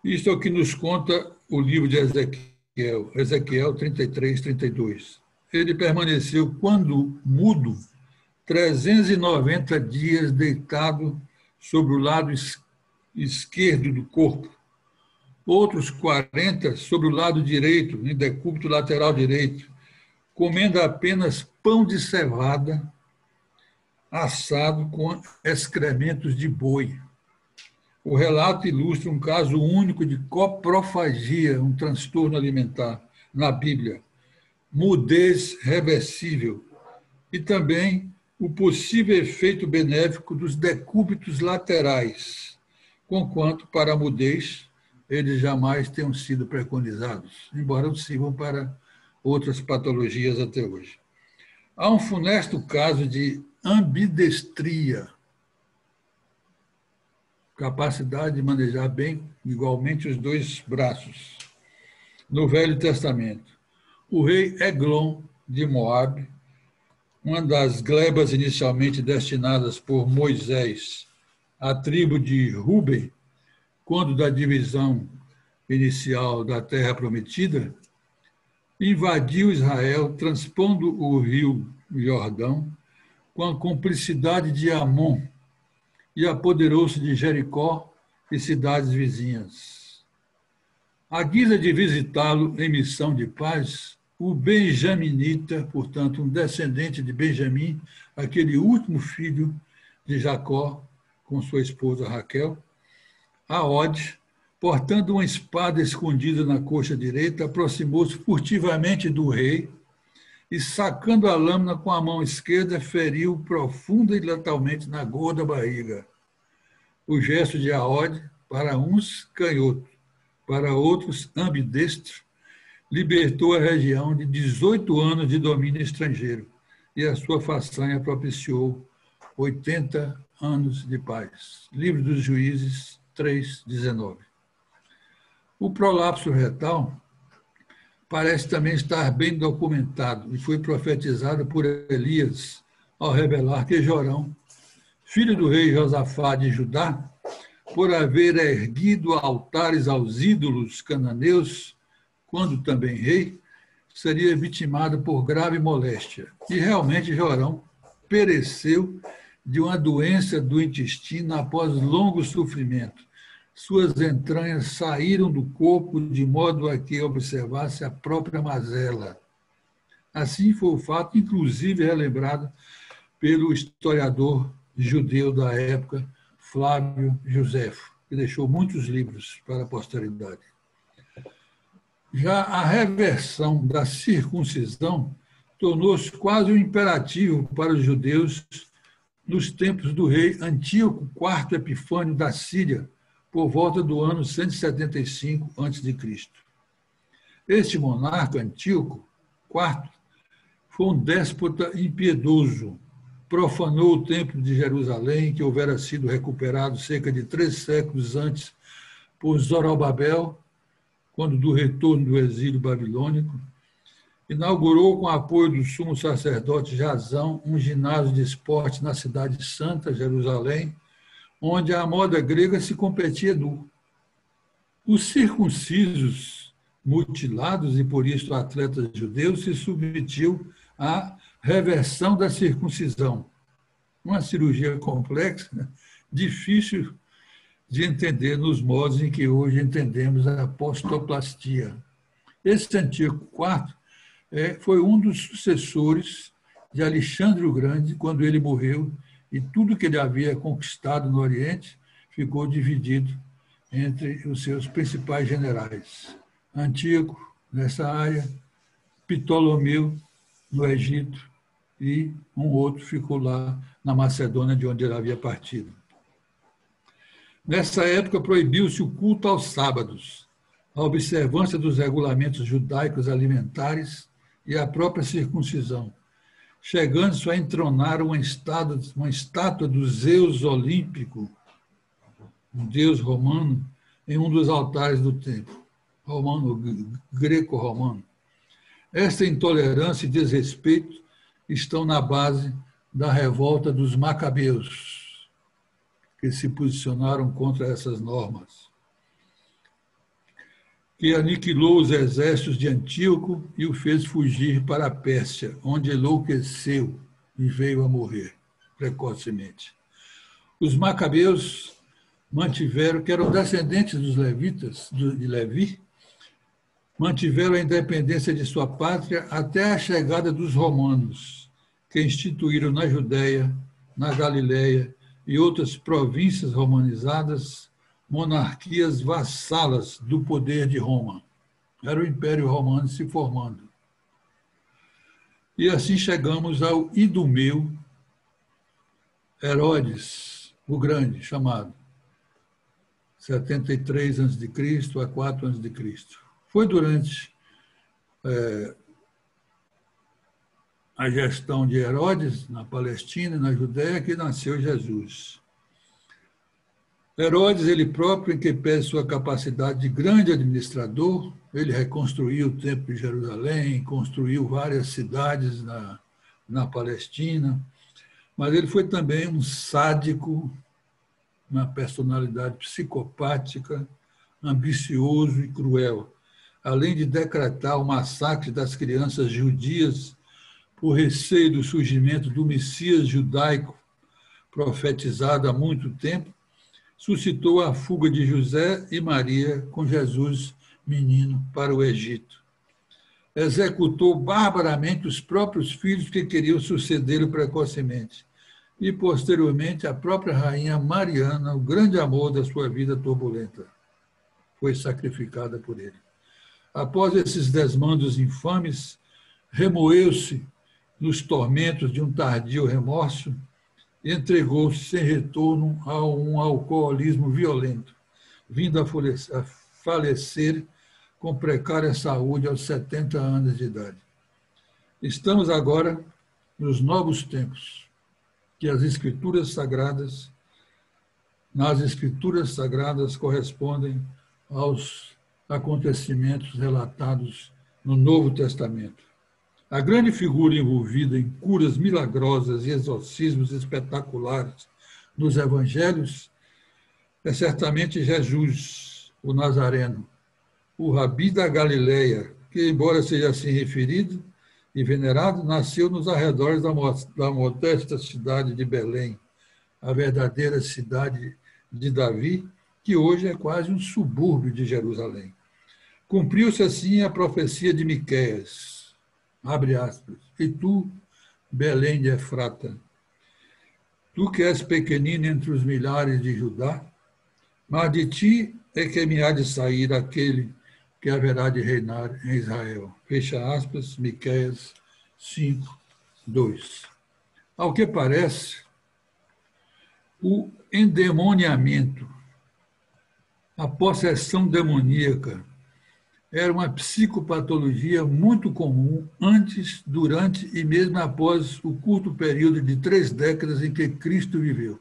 Isso é o que nos conta o livro de Ezequiel 33, 32. Ele permaneceu, quando mudo, 390 dias deitado sobre o lado esquerdo do corpo, outros 40 sobre o lado direito, em decúbito lateral direito, comendo apenas pão de cevada assado com excrementos de boi. O relato ilustra um caso único de coprofagia, um transtorno alimentar, na Bíblia, mudez reversível, e também o possível efeito benéfico dos decúbitos laterais, conquanto para a mudez eles jamais tenham sido preconizados, embora sirvam para outras patologias até hoje. Há um funesto caso de ambidestria, capacidade de manejar bem, igualmente, os dois braços, no Velho Testamento. O rei Eglon de Moabe, uma das glebas inicialmente destinadas por Moisés à tribo de Ruben, quando da divisão inicial da Terra Prometida, invadiu Israel, transpondo o rio Jordão, com a cumplicidade de Amon, e apoderou-se de Jericó e cidades vizinhas. À guisa de visitá-lo em missão de paz, o benjaminita, portanto, um descendente de Benjamim, aquele último filho de Jacó, com sua esposa Raquel, Aode, portando uma espada escondida na coxa direita, aproximou-se furtivamente do rei e, sacando a lâmina com a mão esquerda, feriu profunda e letalmente na gorda barriga. O gesto de Aode, para uns canhoto, para outros ambidestro, libertou a região de 18 anos de domínio estrangeiro e a sua façanha propiciou 80 anos de paz. Livro dos Juízes 3:19. O prolapso retal parece também estar bem documentado e foi profetizado por Elias ao revelar que Jorão, filho do rei Josafá de Judá, por haver erguido altares aos ídolos cananeus, quando também rei, seria vitimado por grave moléstia. E realmente Jorão pereceu de uma doença do intestino após longo sofrimento. Suas entranhas saíram do corpo de modo a que observasse a própria mazela. Assim foi o fato, inclusive relembrado pelo historiador judeu da época, Flávio Josefo, que deixou muitos livros para a posteridade. Já a reversão da circuncisão tornou-se quase um imperativo para os judeus nos tempos do rei Antíoco IV Epifânio da Síria, por volta do ano 175 a.C. Este monarca, Antíoco IV, foi um déspota impiedoso. Profanou o templo de Jerusalém, que houvera sido recuperado cerca de 3 séculos antes por Zorobabel, quando do retorno do exílio babilônico. Inaugurou, com apoio do sumo sacerdote Jasão, um ginásio de esporte na cidade santa, Jerusalém, onde a moda grega se competia nu. Os circuncisos, mutilados e por isso atletas judeus, se submetiu à reversão da circuncisão. Uma cirurgia complexa, difícil de entender nos modos em que hoje entendemos a apostoplastia. Esse Antíoco IV foi um dos sucessores de Alexandre o Grande quando ele morreu, e tudo que ele havia conquistado no Oriente ficou dividido entre os seus principais generais. Antíoco, nessa área, Ptolomeu, no Egito, e um outro ficou lá na Macedônia, de onde ele havia partido. Nessa época, proibiu-se o culto aos sábados, a observância dos regulamentos judaicos alimentares e a própria circuncisão, chegando-se a entronar uma estátua do Zeus olímpico, um deus romano, em um dos altares do templo, greco-romano. Esta intolerância e desrespeito estão na base da revolta dos macabeus, que se posicionaram contra essas normas, que aniquilou os exércitos de Antíoco e o fez fugir para a Pérsia, onde enlouqueceu e veio a morrer precocemente. Os macabeus mantiveram, que eram descendentes dos levitas, de Levi, mantiveram a independência de sua pátria até a chegada dos romanos, que instituíram na Judéia na Galileia e outras províncias romanizadas, monarquias vassalas do poder de Roma. Era o Império Romano se formando. E assim chegamos ao Idumeu Herodes, o Grande, chamado 73 a.C. a 4 a.C. Foi durante a gestão de Herodes, na Palestina e na Judéia, que nasceu Jesus. Herodes, ele próprio, em que pese sua capacidade de grande administrador, ele reconstruiu o Templo de Jerusalém, construiu várias cidades na Palestina, mas ele foi também um sádico, uma personalidade psicopática, ambicioso e cruel, além de decretar o massacre das crianças judias por receio do surgimento do Messias judaico, profetizado há muito tempo, suscitou a fuga de José e Maria com Jesus, menino, para o Egito. Executou barbaramente os próprios filhos que queriam sucedê-lo precocemente. E, posteriormente, a própria rainha Mariana, o grande amor da sua vida turbulenta, foi sacrificada por ele. Após esses desmandos infames, remoeu-se nos tormentos de um tardio remorso e entregou-se sem retorno a um alcoolismo violento, vindo a falecer com precária saúde aos 70 anos de idade. Estamos agora nos novos tempos, que nas Escrituras Sagradas correspondem aos acontecimentos relatados no Novo Testamento. A grande figura envolvida em curas milagrosas e exorcismos espetaculares nos evangelhos é certamente Jesus, o Nazareno, o Rabi da Galileia, que, embora seja assim referido e venerado, nasceu nos arredores da modesta cidade de Belém, a verdadeira cidade de Davi, que hoje é quase um subúrbio de Jerusalém. Cumpriu-se assim a profecia de Miqueias, abre aspas, e tu, Belém de Efrata, tu que és pequenino entre os milhares de Judá, mas de ti é que me há de sair aquele que haverá de reinar em Israel. Fecha aspas, Miqueias 5, 2. Ao que parece, o endemoniamento, a possessão demoníaca, era uma psicopatologia muito comum antes, durante e mesmo após o curto período de 3 décadas em que Cristo viveu.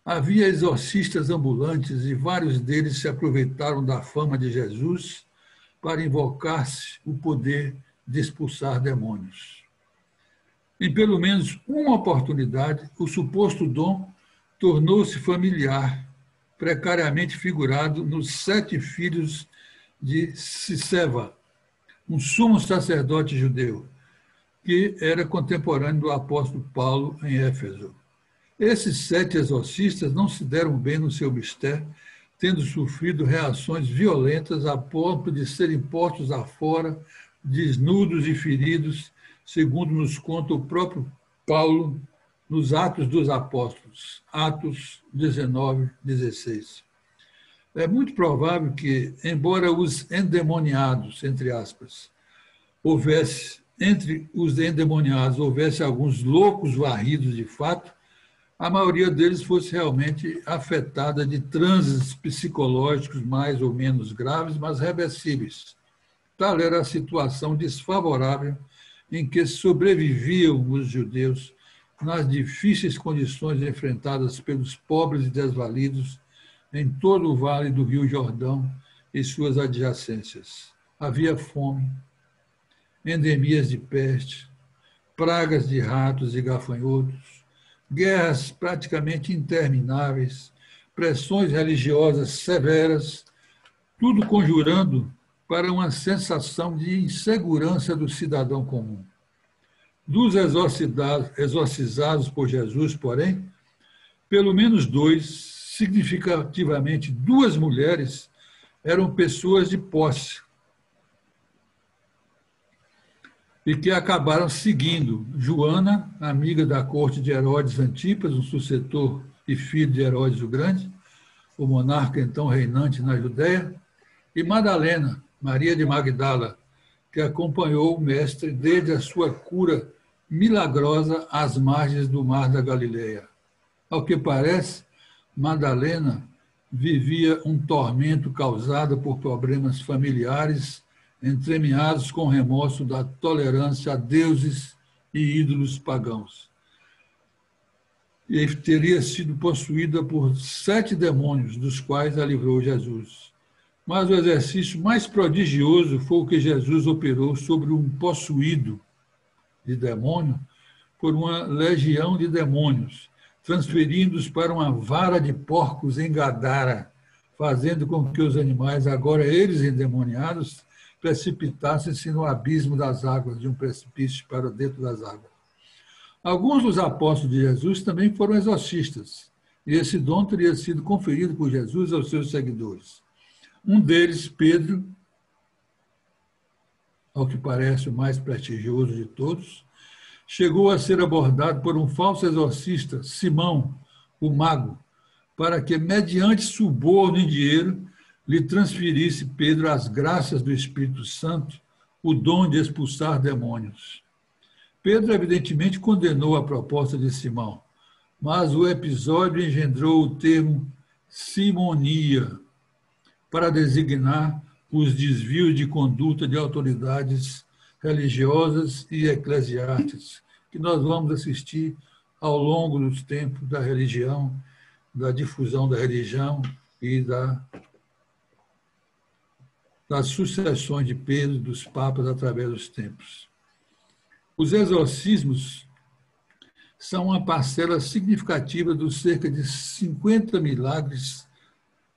Havia exorcistas ambulantes e vários deles se aproveitaram da fama de Jesus para invocar-se o poder de expulsar demônios. Em pelo menos uma oportunidade, o suposto dom tornou-se familiar, precariamente figurado nos 7 filhos de Siseva, um sumo sacerdote judeu, que era contemporâneo do apóstolo Paulo em Éfeso. Esses 7 exorcistas não se deram bem no seu mistério, tendo sofrido reações violentas a ponto de serem postos afora, desnudos e feridos, segundo nos conta o próprio Paulo nos Atos dos Apóstolos, Atos 19, 16. É muito provável que, embora os endemoniados, entre aspas, entre os endemoniados houvesse alguns loucos varridos de fato, a maioria deles fosse realmente afetada de transes psicológicos mais ou menos graves, mas reversíveis. Tal era a situação desfavorável em que sobreviviam os judeus nas difíceis condições enfrentadas pelos pobres e desvalidos em todo o vale do Rio Jordão e suas adjacências. Havia fome, endemias de peste, pragas de ratos e gafanhotos, guerras praticamente intermináveis, pressões religiosas severas, tudo conjurando para uma sensação de insegurança do cidadão comum. Dos exorcizados por Jesus, porém, pelo menos 2, significativamente 2 mulheres, eram pessoas de posse. e que acabaram seguindo Joana, amiga da corte de Herodes Antipas, um sucessor e filho de Herodes o Grande, o monarca então reinante na Judéia, e Madalena, Maria de Magdala, que acompanhou o mestre desde a sua cura milagrosa às margens do mar da Galileia. Ao que parece, Madalena vivia um tormento causado por problemas familiares, entremeados com remorso da tolerância a deuses e ídolos pagãos. E teria sido possuída por 7 demônios, dos quais a livrou Jesus. Mas o exercício mais prodigioso foi o que Jesus operou sobre um possuído de demônio por uma legião de demônios, transferindo-os para uma vara de porcos em Gadara, fazendo com que os animais, agora eles endemoniados, precipitassem-se no abismo das águas, de um precipício para dentro das águas. Alguns dos apóstolos de Jesus também foram exorcistas, e esse dom teria sido conferido por Jesus aos seus seguidores. Um deles, Pedro, ao que parece o mais prestigioso de todos, chegou a ser abordado por um falso exorcista, Simão, o mago, para que, mediante suborno em dinheiro, lhe transferisse Pedro as graças do Espírito Santo, o dom de expulsar demônios. Pedro, evidentemente, condenou a proposta de Simão, mas o episódio engendrou o termo simonia, para designar os desvios de conduta de autoridades religiosas e eclesiásticas, que nós vamos assistir ao longo dos tempos da religião, da difusão da religião e das sucessões de Pedro, dos papas, através dos tempos. Os exorcismos são uma parcela significativa dos cerca de 50 milagres,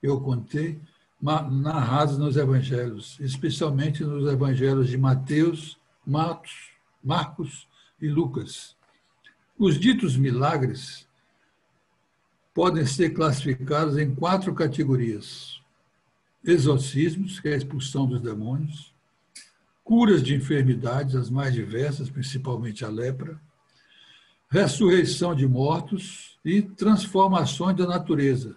eu contei, narrados nos evangelhos, especialmente nos evangelhos de Mateus, Marcos e Lucas. Os ditos milagres podem ser classificados em 4 categorias: exorcismos, que é a expulsão dos demônios; curas de enfermidades, as mais diversas, principalmente a lepra; ressurreição de mortos e transformações da natureza,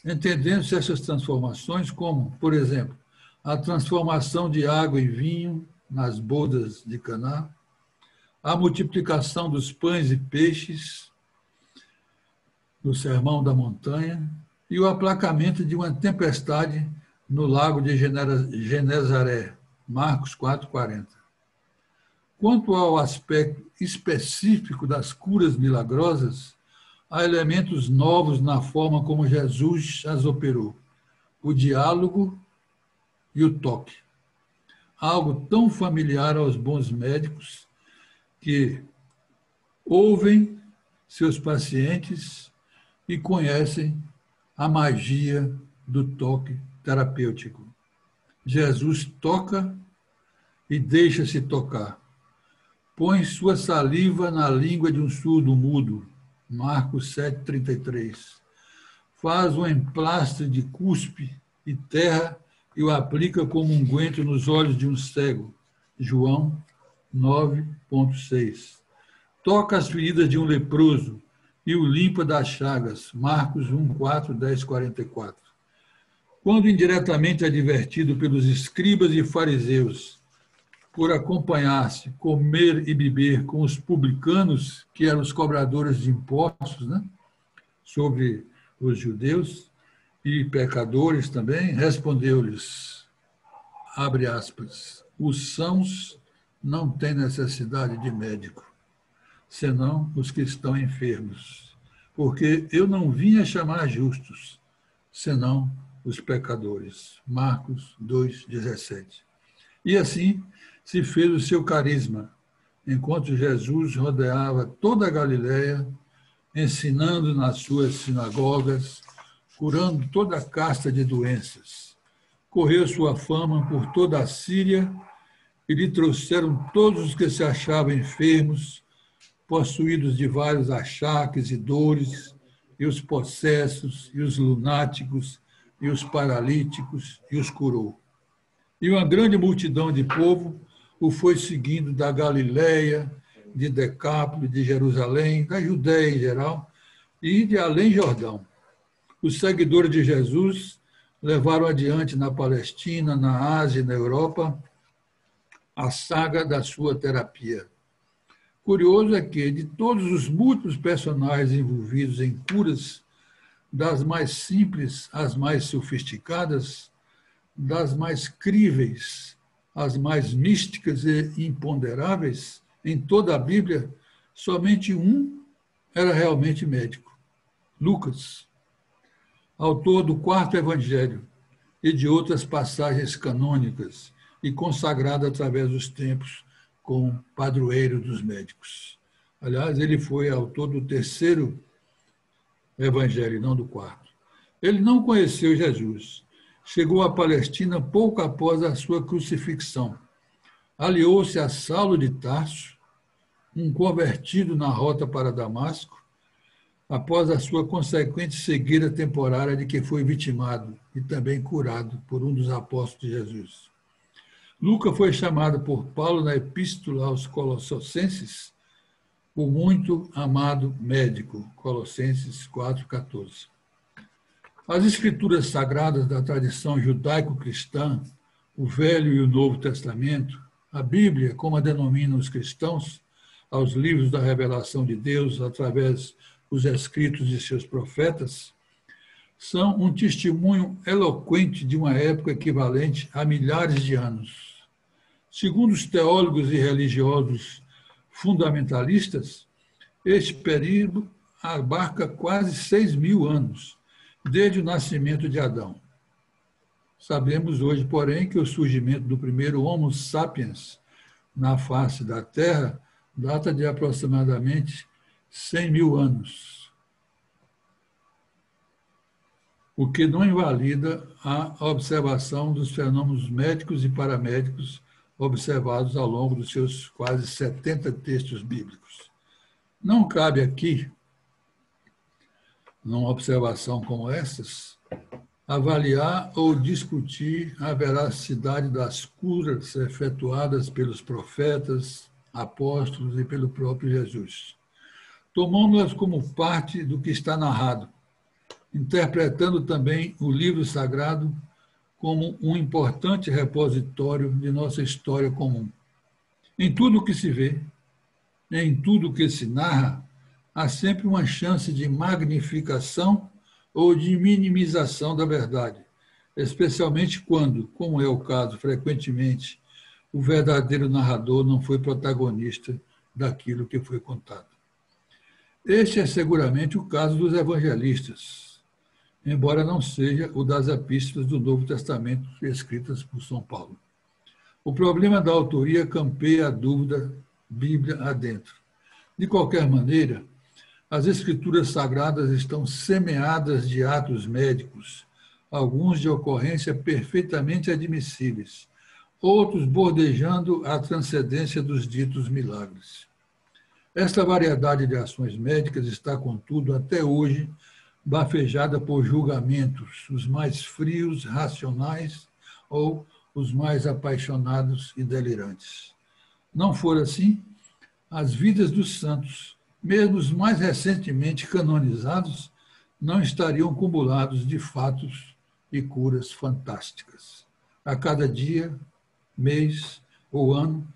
entendendo-se essas transformações como, por exemplo, a transformação de água em vinho nas bodas de Caná, a multiplicação dos pães e peixes no Sermão da Montanha e o aplacamento de uma tempestade no lago de Genezaré, Marcos 4,40. Quanto ao aspecto específico das curas milagrosas, há elementos novos na forma como Jesus as operou: o diálogo e o toque. Algo tão familiar aos bons médicos que ouvem seus pacientes e conhecem a magia do toque terapêutico. Jesus toca e deixa-se tocar. Põe sua saliva na língua de um surdo-mudo, Marcos 7,33. Faz um emplastre de cuspe e terra e o aplica como unguento nos olhos de um cego, João 9,6. Toca as feridas de um leproso e o limpa das chagas, Marcos 1,4, 10, 44. Quando indiretamente advertido pelos escribas e fariseus por acompanhar-se, comer e beber com os publicanos, que eram os cobradores de impostos, né, sobre os judeus, e pecadores também, respondeu-lhes, abre aspas, os sãos não têm necessidade de médico, senão os que estão enfermos, porque eu não vim a chamar justos, senão os pecadores. Marcos 2,17. E assim se fez o seu carisma, enquanto Jesus rodeava toda a Galileia, ensinando nas suas sinagogas, curando toda a casta de doenças. Correu sua fama por toda a Síria e lhe trouxeram todos os que se achavam enfermos, possuídos de vários achaques e dores, e os possessos, e os lunáticos, e os paralíticos, e os curou. E uma grande multidão de povo o foi seguindo da Galileia, de Decápolis, de Jerusalém, da Judéia em geral, e de além Jordão. Os seguidores de Jesus levaram adiante na Palestina, na Ásia e na Europa a saga da sua terapia. Curioso é que, de todos os múltiplos personagens envolvidos em curas, das mais simples às mais sofisticadas, das mais críveis às mais místicas e imponderáveis, em toda a Bíblia, somente um era realmente médico: Lucas, autor do quarto evangelho e de outras passagens canônicas e consagrado através dos tempos como padroeiro dos médicos. Aliás, ele foi autor do terceiro evangelho, não do quarto. Ele não conheceu Jesus. Chegou à Palestina pouco após a sua crucifixão. Aliou-se a Saulo de Tarso, um convertido na rota para Damasco, após a sua consequente cegueira temporária de que foi vitimado e também curado por um dos apóstolos de Jesus. Lucas foi chamado por Paulo na Epístola aos Colossenses o muito amado médico, Colossenses 4,14. As escrituras sagradas da tradição judaico-cristã, o Velho e o Novo Testamento, a Bíblia, como a denominam os cristãos, aos livros da revelação de Deus através dos escritos de seus profetas, são um testemunho eloquente de uma época equivalente a milhares de anos. Segundo os teólogos e religiosos fundamentalistas, este período abarca quase 6.000 anos, desde o nascimento de Adão. Sabemos hoje, porém, que o surgimento do primeiro Homo sapiens na face da Terra data de aproximadamente 100.000 anos, o que não invalida a observação dos fenômenos médicos e paramédicos observados ao longo dos seus quase 70 textos bíblicos. Não cabe aqui, numa observação como essas, avaliar ou discutir a veracidade das curas efetuadas pelos profetas, apóstolos e pelo próprio Jesus. Tomamos-las como parte do que está narrado, interpretando também o livro sagrado como um importante repositório de nossa história comum. Em tudo o que se vê, em tudo o que se narra, há sempre uma chance de magnificação ou de minimização da verdade, especialmente quando, como é o caso frequentemente, o verdadeiro narrador não foi protagonista daquilo que foi contado. Este é seguramente o caso dos evangelistas, embora não seja o das epístolas do Novo Testamento escritas por São Paulo. O problema da autoria campeia a dúvida Bíblia adentro. De qualquer maneira, as escrituras sagradas estão semeadas de atos médicos, alguns de ocorrência perfeitamente admissíveis, outros bordejando a transcendência dos ditos milagres. Esta variedade de ações médicas está, contudo, até hoje, bafejada por julgamentos, os mais frios, racionais ou os mais apaixonados e delirantes. Não for assim, as vidas dos santos, mesmo os mais recentemente canonizados, não estariam cumulados de fatos e curas fantásticas. A cada dia, mês ou ano,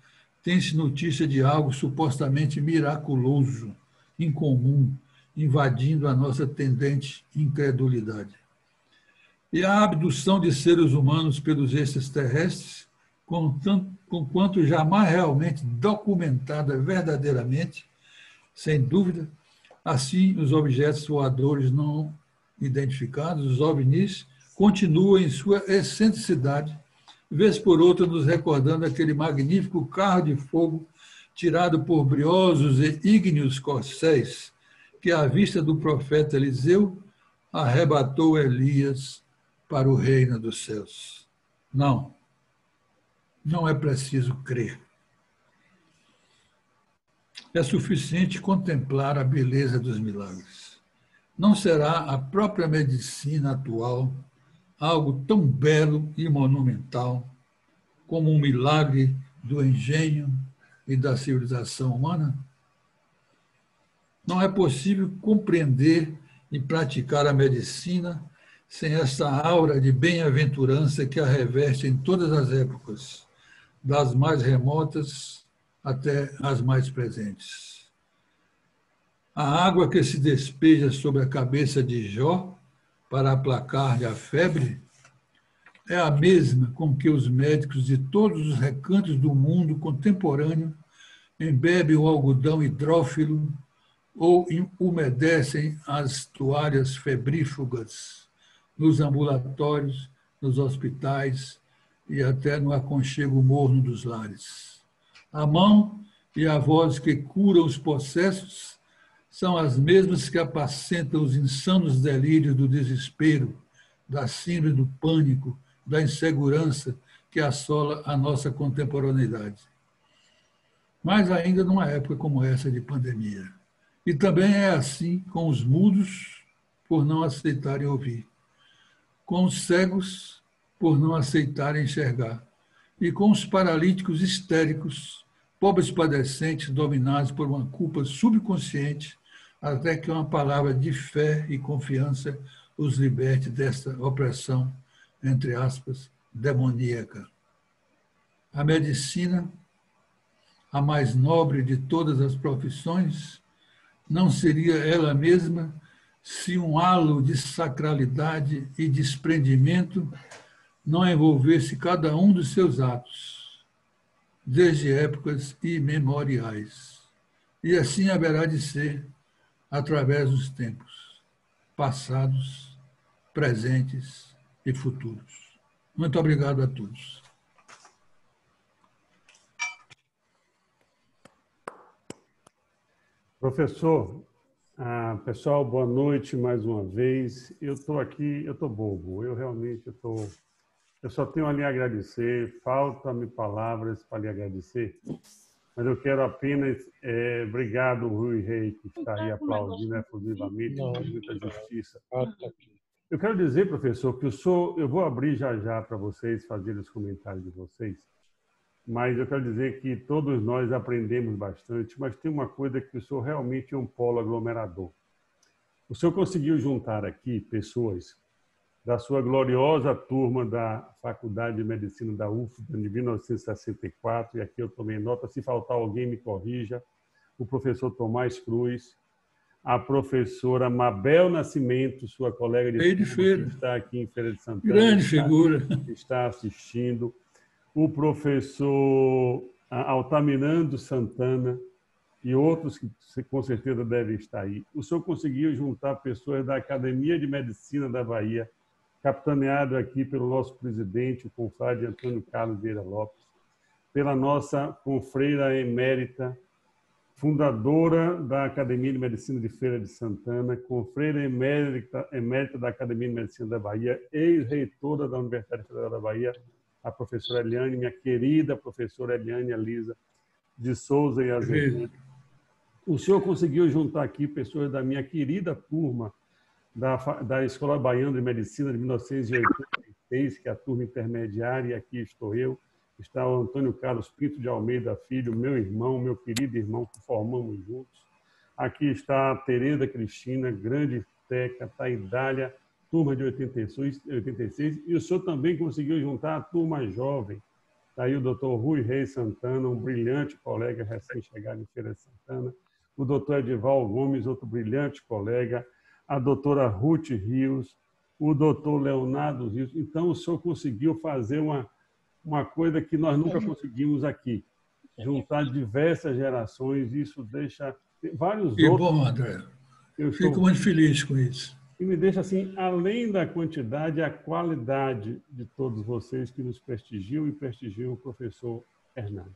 tem-se notícia de algo supostamente miraculoso, incomum, invadindo a nossa tendente incredulidade. E a abdução de seres humanos pelos extraterrestres, conquanto jamais realmente documentada verdadeiramente, sem dúvida, assim os objetos voadores não identificados, os OVNIs, continuam em sua excentricidade, vez por outra nos recordando aquele magnífico carro de fogo tirado por briosos e ígneos corcéis, que, à vista do profeta Eliseu, arrebatou Elias para o reino dos céus. Não é preciso crer. É suficiente contemplar a beleza dos milagres. Não será a própria medicina atual algo tão belo e monumental como um milagre do engenho e da civilização humana? Não é possível compreender e praticar a medicina sem essa aura de bem-aventurança que a reveste em todas as épocas, das mais remotas até as mais presentes. A água que se despeja sobre a cabeça de Jó para aplacar-lhe a febre é a mesma com que os médicos de todos os recantos do mundo contemporâneo embebem o algodão hidrófilo ou umedecem as toalhas febrífugas nos ambulatórios, nos hospitais e até no aconchego morno dos lares. A mão e a voz que curam os possessos são as mesmas que apacentam os insanos delírios do desespero, da síndrome do pânico, da insegurança que assola a nossa contemporaneidade. Mas ainda numa época como essa de pandemia. E também é assim com os mudos, por não aceitarem ouvir, com os cegos, por não aceitarem enxergar, e com os paralíticos histéricos, pobres padecentes dominados por uma culpa subconsciente, até que uma palavra de fé e confiança os liberte desta opressão, entre aspas, demoníaca. A medicina, a mais nobre de todas as profissões, não seria ela mesma se um halo de sacralidade e desprendimento não envolvesse cada um dos seus atos, desde épocas imemoriais. E assim haverá de ser através dos tempos, passados, presentes e futuros. Muito obrigado a todos. Professor, pessoal, boa noite mais uma vez. Eu estou aqui, eu estou bobo, eu realmente estou... Eu só tenho a lhe agradecer, faltam-me palavras para lhe agradecer, mas eu quero apenas... obrigado, Rui Rei, que está aí aplaudindo efusivamente, com muita justiça. Eu quero dizer, professor, que eu vou abrir já para vocês fazerem os comentários de vocês, mas eu quero dizer que todos nós aprendemos bastante, mas tem uma coisa que o senhor realmente é um polo aglomerador. O senhor conseguiu juntar aqui pessoas da sua gloriosa turma da Faculdade de Medicina da UFBA de 1964, e aqui eu tomei nota, se faltar alguém me corrija, o professor Tomás Cruz, a professora Mabel Nascimento, sua colega de turma, que está aqui em Feira de Santana. Grande figura. Está assistindo. O professor Altamirando Santana e outros que com certeza devem estar aí. O senhor conseguiu juntar pessoas da Academia de Medicina da Bahia, capitaneado aqui pelo nosso presidente, o confrade Antônio Carlos Vieira Lopes, pela nossa confreira emérita, fundadora da Academia de Medicina de Feira de Santana, confreira emérita da Academia de Medicina da Bahia, ex-reitora da Universidade Federal da Bahia, a professora Eliane, minha querida professora Eliane Elisa de Souza e Azevedo. O senhor conseguiu juntar aqui pessoas da minha querida turma da Escola Baiana de Medicina de 1986, que é a turma intermediária, e aqui estou eu. Está o Antônio Carlos Pinto de Almeida Filho, meu irmão, meu querido irmão, que formamos juntos. Aqui está a Tereza Cristina, grande teca, está a Idália, turma de 86, e o senhor também conseguiu juntar a turma jovem. Está aí o doutor Rui Reis Santana, um brilhante colega recém-chegado em Feira de Santana, o doutor Edival Gomes, outro brilhante colega, a doutora Ruth Rios, o doutor Leonardo Rios. Então, o senhor conseguiu fazer uma coisa que nós nunca conseguimos aqui, juntar diversas gerações, isso deixa vários Que outros... bom, André. Eu fico muito feliz com isso. E me deixa assim, além da quantidade, a qualidade de todos vocês que nos prestigiam e prestigiam o professor Hernani.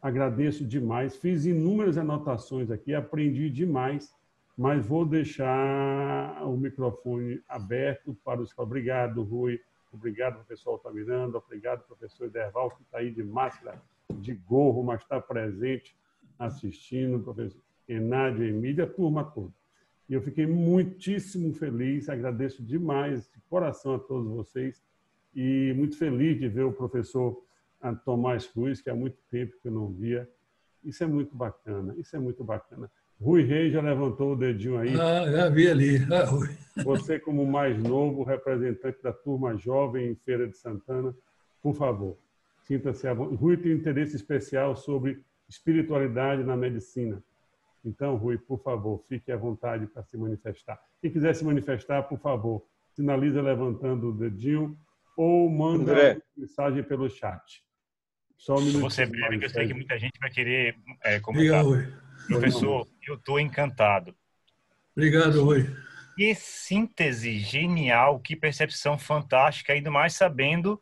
Agradeço demais, fiz inúmeras anotações aqui, aprendi demais, mas vou deixar o microfone aberto para os... Obrigado, Rui. Obrigado, professor Altamirando. Obrigado, professor Ederval, que está aí de máscara, de gorro, mas está presente, assistindo, professor Enádio, Emília, a turma toda. E eu fiquei muitíssimo feliz, agradeço demais, de coração a todos vocês, e muito feliz de ver o professor a Tomás Cruz, que há muito tempo que eu não via. Isso é muito bacana, isso é muito bacana. Rui Reis já levantou o dedinho aí. Já vi ali. Rui. Você, como mais novo representante da turma jovem em Feira de Santana, por favor, sinta-se à vontade. Rui tem interesse especial sobre espiritualidade na medicina. Então, Rui, por favor, fique à vontade para se manifestar. Quem quiser se manifestar, por favor, sinaliza levantando o dedinho ou manda uma mensagem pelo chat. Só um minuto. Eu vou ser breve, porque eu sei que muita gente vai querer comentar. Rui. Professor, eu estou encantado. Obrigado, Rui. Que síntese genial, que percepção fantástica, ainda mais sabendo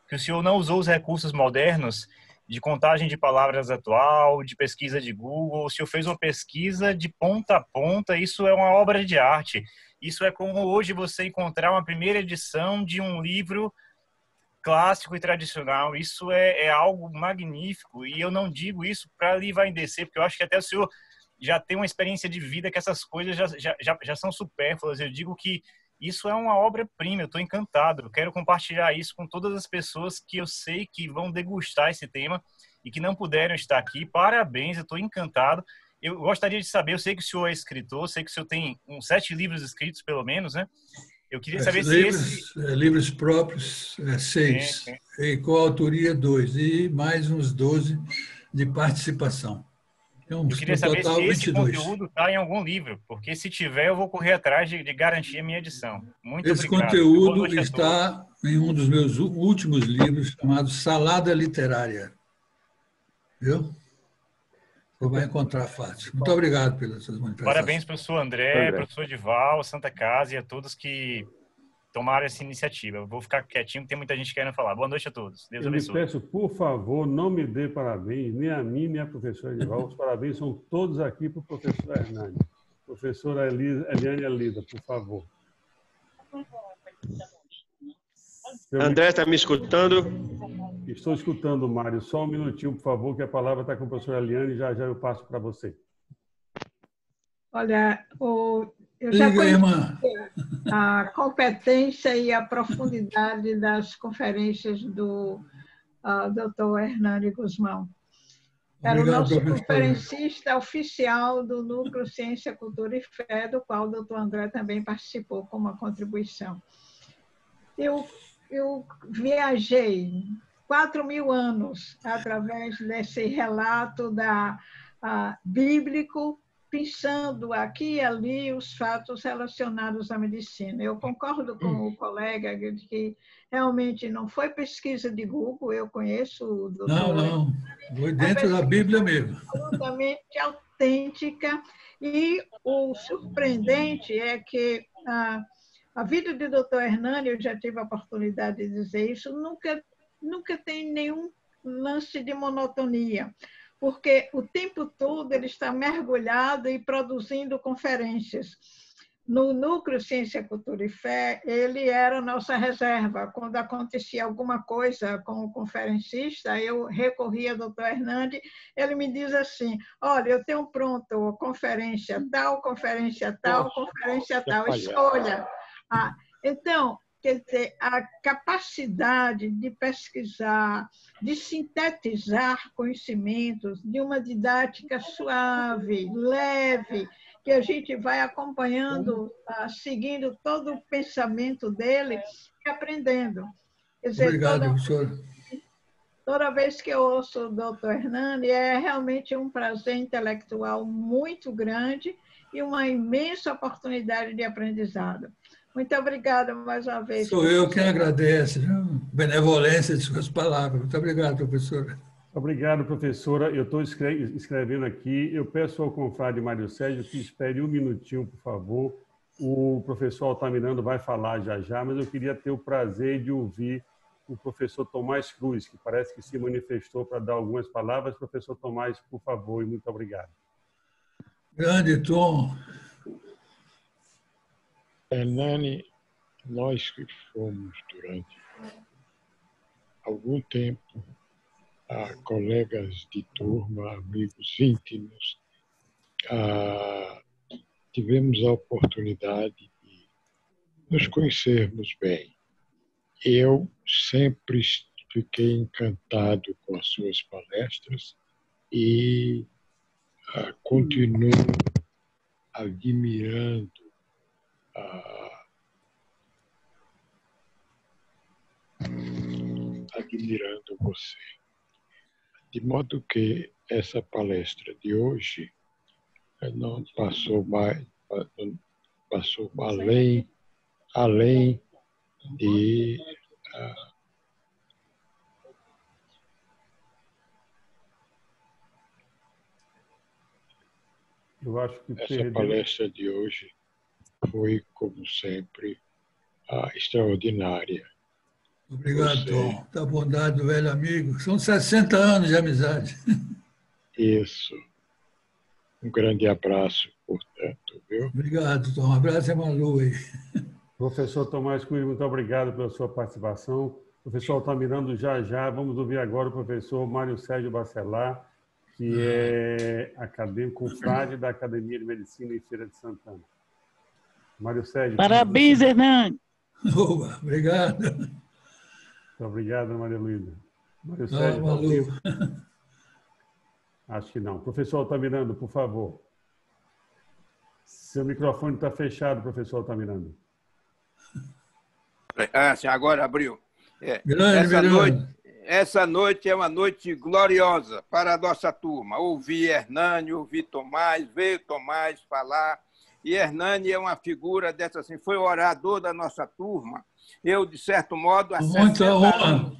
que o senhor não usou os recursos modernos de contagem de palavras atual, de pesquisa de Google. O senhor fez uma pesquisa de ponta a ponta. Isso é uma obra de arte. Isso é como hoje você encontrar uma primeira edição de um livro clássico e tradicional. Isso é algo magnífico. E eu não digo isso para lhe envaidecer, porque eu acho que até o senhor já tem uma experiência de vida que essas coisas já são supérfluas. Eu digo que isso é uma obra-prima, eu estou encantado. Eu quero compartilhar isso com todas as pessoas que eu sei que vão degustar esse tema e que não puderam estar aqui. Parabéns, eu estou encantado. Eu gostaria de saber, eu sei que o senhor é escritor, sei que o senhor tem uns 7 livros escritos, pelo menos, né? Eu queria saber livros próprios, 6, e coautoria 2, e mais uns 12 de participação. Eu queria saber se esse conteúdo está em algum livro, porque se tiver, eu vou correr atrás de garantir a minha edição. Muito obrigado. Esse conteúdo está em um dos meus últimos livros, chamado Salada Literária. Viu? Você vai encontrar fácil. Muito obrigado pelas suas manifestações. Parabéns, professor André, professor Edival, Santa Casa e a todos que tomaram essa iniciativa. Eu vou ficar quietinho, porque tem muita gente querendo falar. Boa noite a todos. Deus abençoe. Eu lhe peço, por favor, não me dê parabéns, nem a mim, nem a professora Edival. Os parabéns são todos aqui para o professor Hernani. Professora Eliane Alida, por favor. André, está me escutando? Estou escutando, Mário. Só um minutinho, por favor, que a palavra está com a professora Eliane e já eu passo para você. Olha, eu já conheci a competência e a profundidade das conferências do Dr. Hernani Guzmão. Era o nosso conferencista oficial do Núcleo Ciência, Cultura e Fé, do qual o Dr. André também participou com uma contribuição. Eu viajei 4.000 anos através desse relato bíblico, pensando aqui e ali os fatos relacionados à medicina. Eu concordo com o colega de que realmente não foi pesquisa de Google, eu conheço o doutor. Não, foi dentro da Bíblia mesmo. Absolutamente autêntica, e o surpreendente é que a vida do doutor Hernani, eu já tive a oportunidade de dizer isso, nunca tem nenhum lance de monotonia, porque o tempo todo ele está mergulhado e produzindo conferências. No Núcleo Ciência, Cultura e Fé, ele era a nossa reserva. Quando acontecia alguma coisa com o conferencista, eu recorria ao doutor Hernani, ele me diz assim, olha, eu tenho pronto conferência tal, escolha. Então, quer dizer, a capacidade de pesquisar, de sintetizar conhecimentos de uma didática suave, leve, que a gente vai acompanhando, seguindo todo o pensamento dele e aprendendo. Quer dizer, obrigado, professor. Toda vez que eu ouço o doutor Hernani, é realmente um prazer intelectual muito grande e uma imensa oportunidade de aprendizado. Muito obrigada mais uma vez. Sou eu quem agradece, a benevolência de suas palavras. Muito obrigado, professora. Obrigado, professora. Eu estou escrevendo aqui. Eu peço ao confrade Mário Sérgio que espere um minutinho, por favor. O professor Altamirano vai falar já, mas eu queria ter o prazer de ouvir o professor Tomás Cruz, que parece que se manifestou para dar algumas palavras. Professor Tomás, por favor, e muito obrigado. Grande Tom. Hernani, nós que fomos durante algum tempo colegas de turma, amigos íntimos, tivemos a oportunidade de nos conhecermos bem. Eu sempre fiquei encantado com as suas palestras e continuo admirando você. De modo que essa palestra de hoje não passou além de eu acho que essa palestra de hoje foi, como sempre, extraordinária. Obrigado, Tom. Da bondade do velho amigo. São 60 anos de amizade. Isso. Um grande abraço, portanto, viu? Obrigado, Tom. Um abraço, Malu aí. Professor Tomás Coelho, muito obrigado pela sua participação. Professor Altamirano, já vamos ouvir agora o professor Mário Sérgio Bacelar, que é acadêmico, confrade da Academia de Medicina em Feira de Santana. Mário Sérgio. Parabéns, Hernani. Obrigado. Muito obrigado, Maria Luísa. Mário Sérgio. Malu. Acho que não. Professor Altamirano, por favor. Seu microfone está fechado, professor Altamirano. Sim, agora abriu. Grande, essa noite é uma noite gloriosa para a nossa turma. Ouvi Hernani, ouvi Tomás, veio Tomás falar. E Hernani é uma figura dessa assim, foi o orador da nossa turma. Eu, de certo modo, há 60 anos,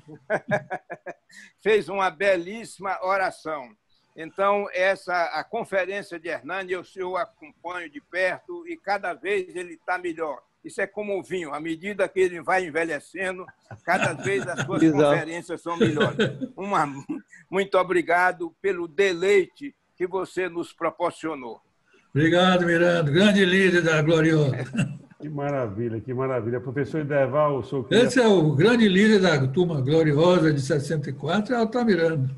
fez uma belíssima oração. Então, a conferência de Hernani, eu acompanho de perto e cada vez ele está melhor. Isso é como o vinho, à medida que ele vai envelhecendo, cada vez as suas conferências são melhores. Muito obrigado pelo deleite que você nos proporcionou. Obrigado, Miranda. Grande líder da Gloriosa. Que maravilha, que maravilha. Professor Ideval, o senhor queria... Esse é o grande líder da turma Gloriosa de 64, é o Altamirano.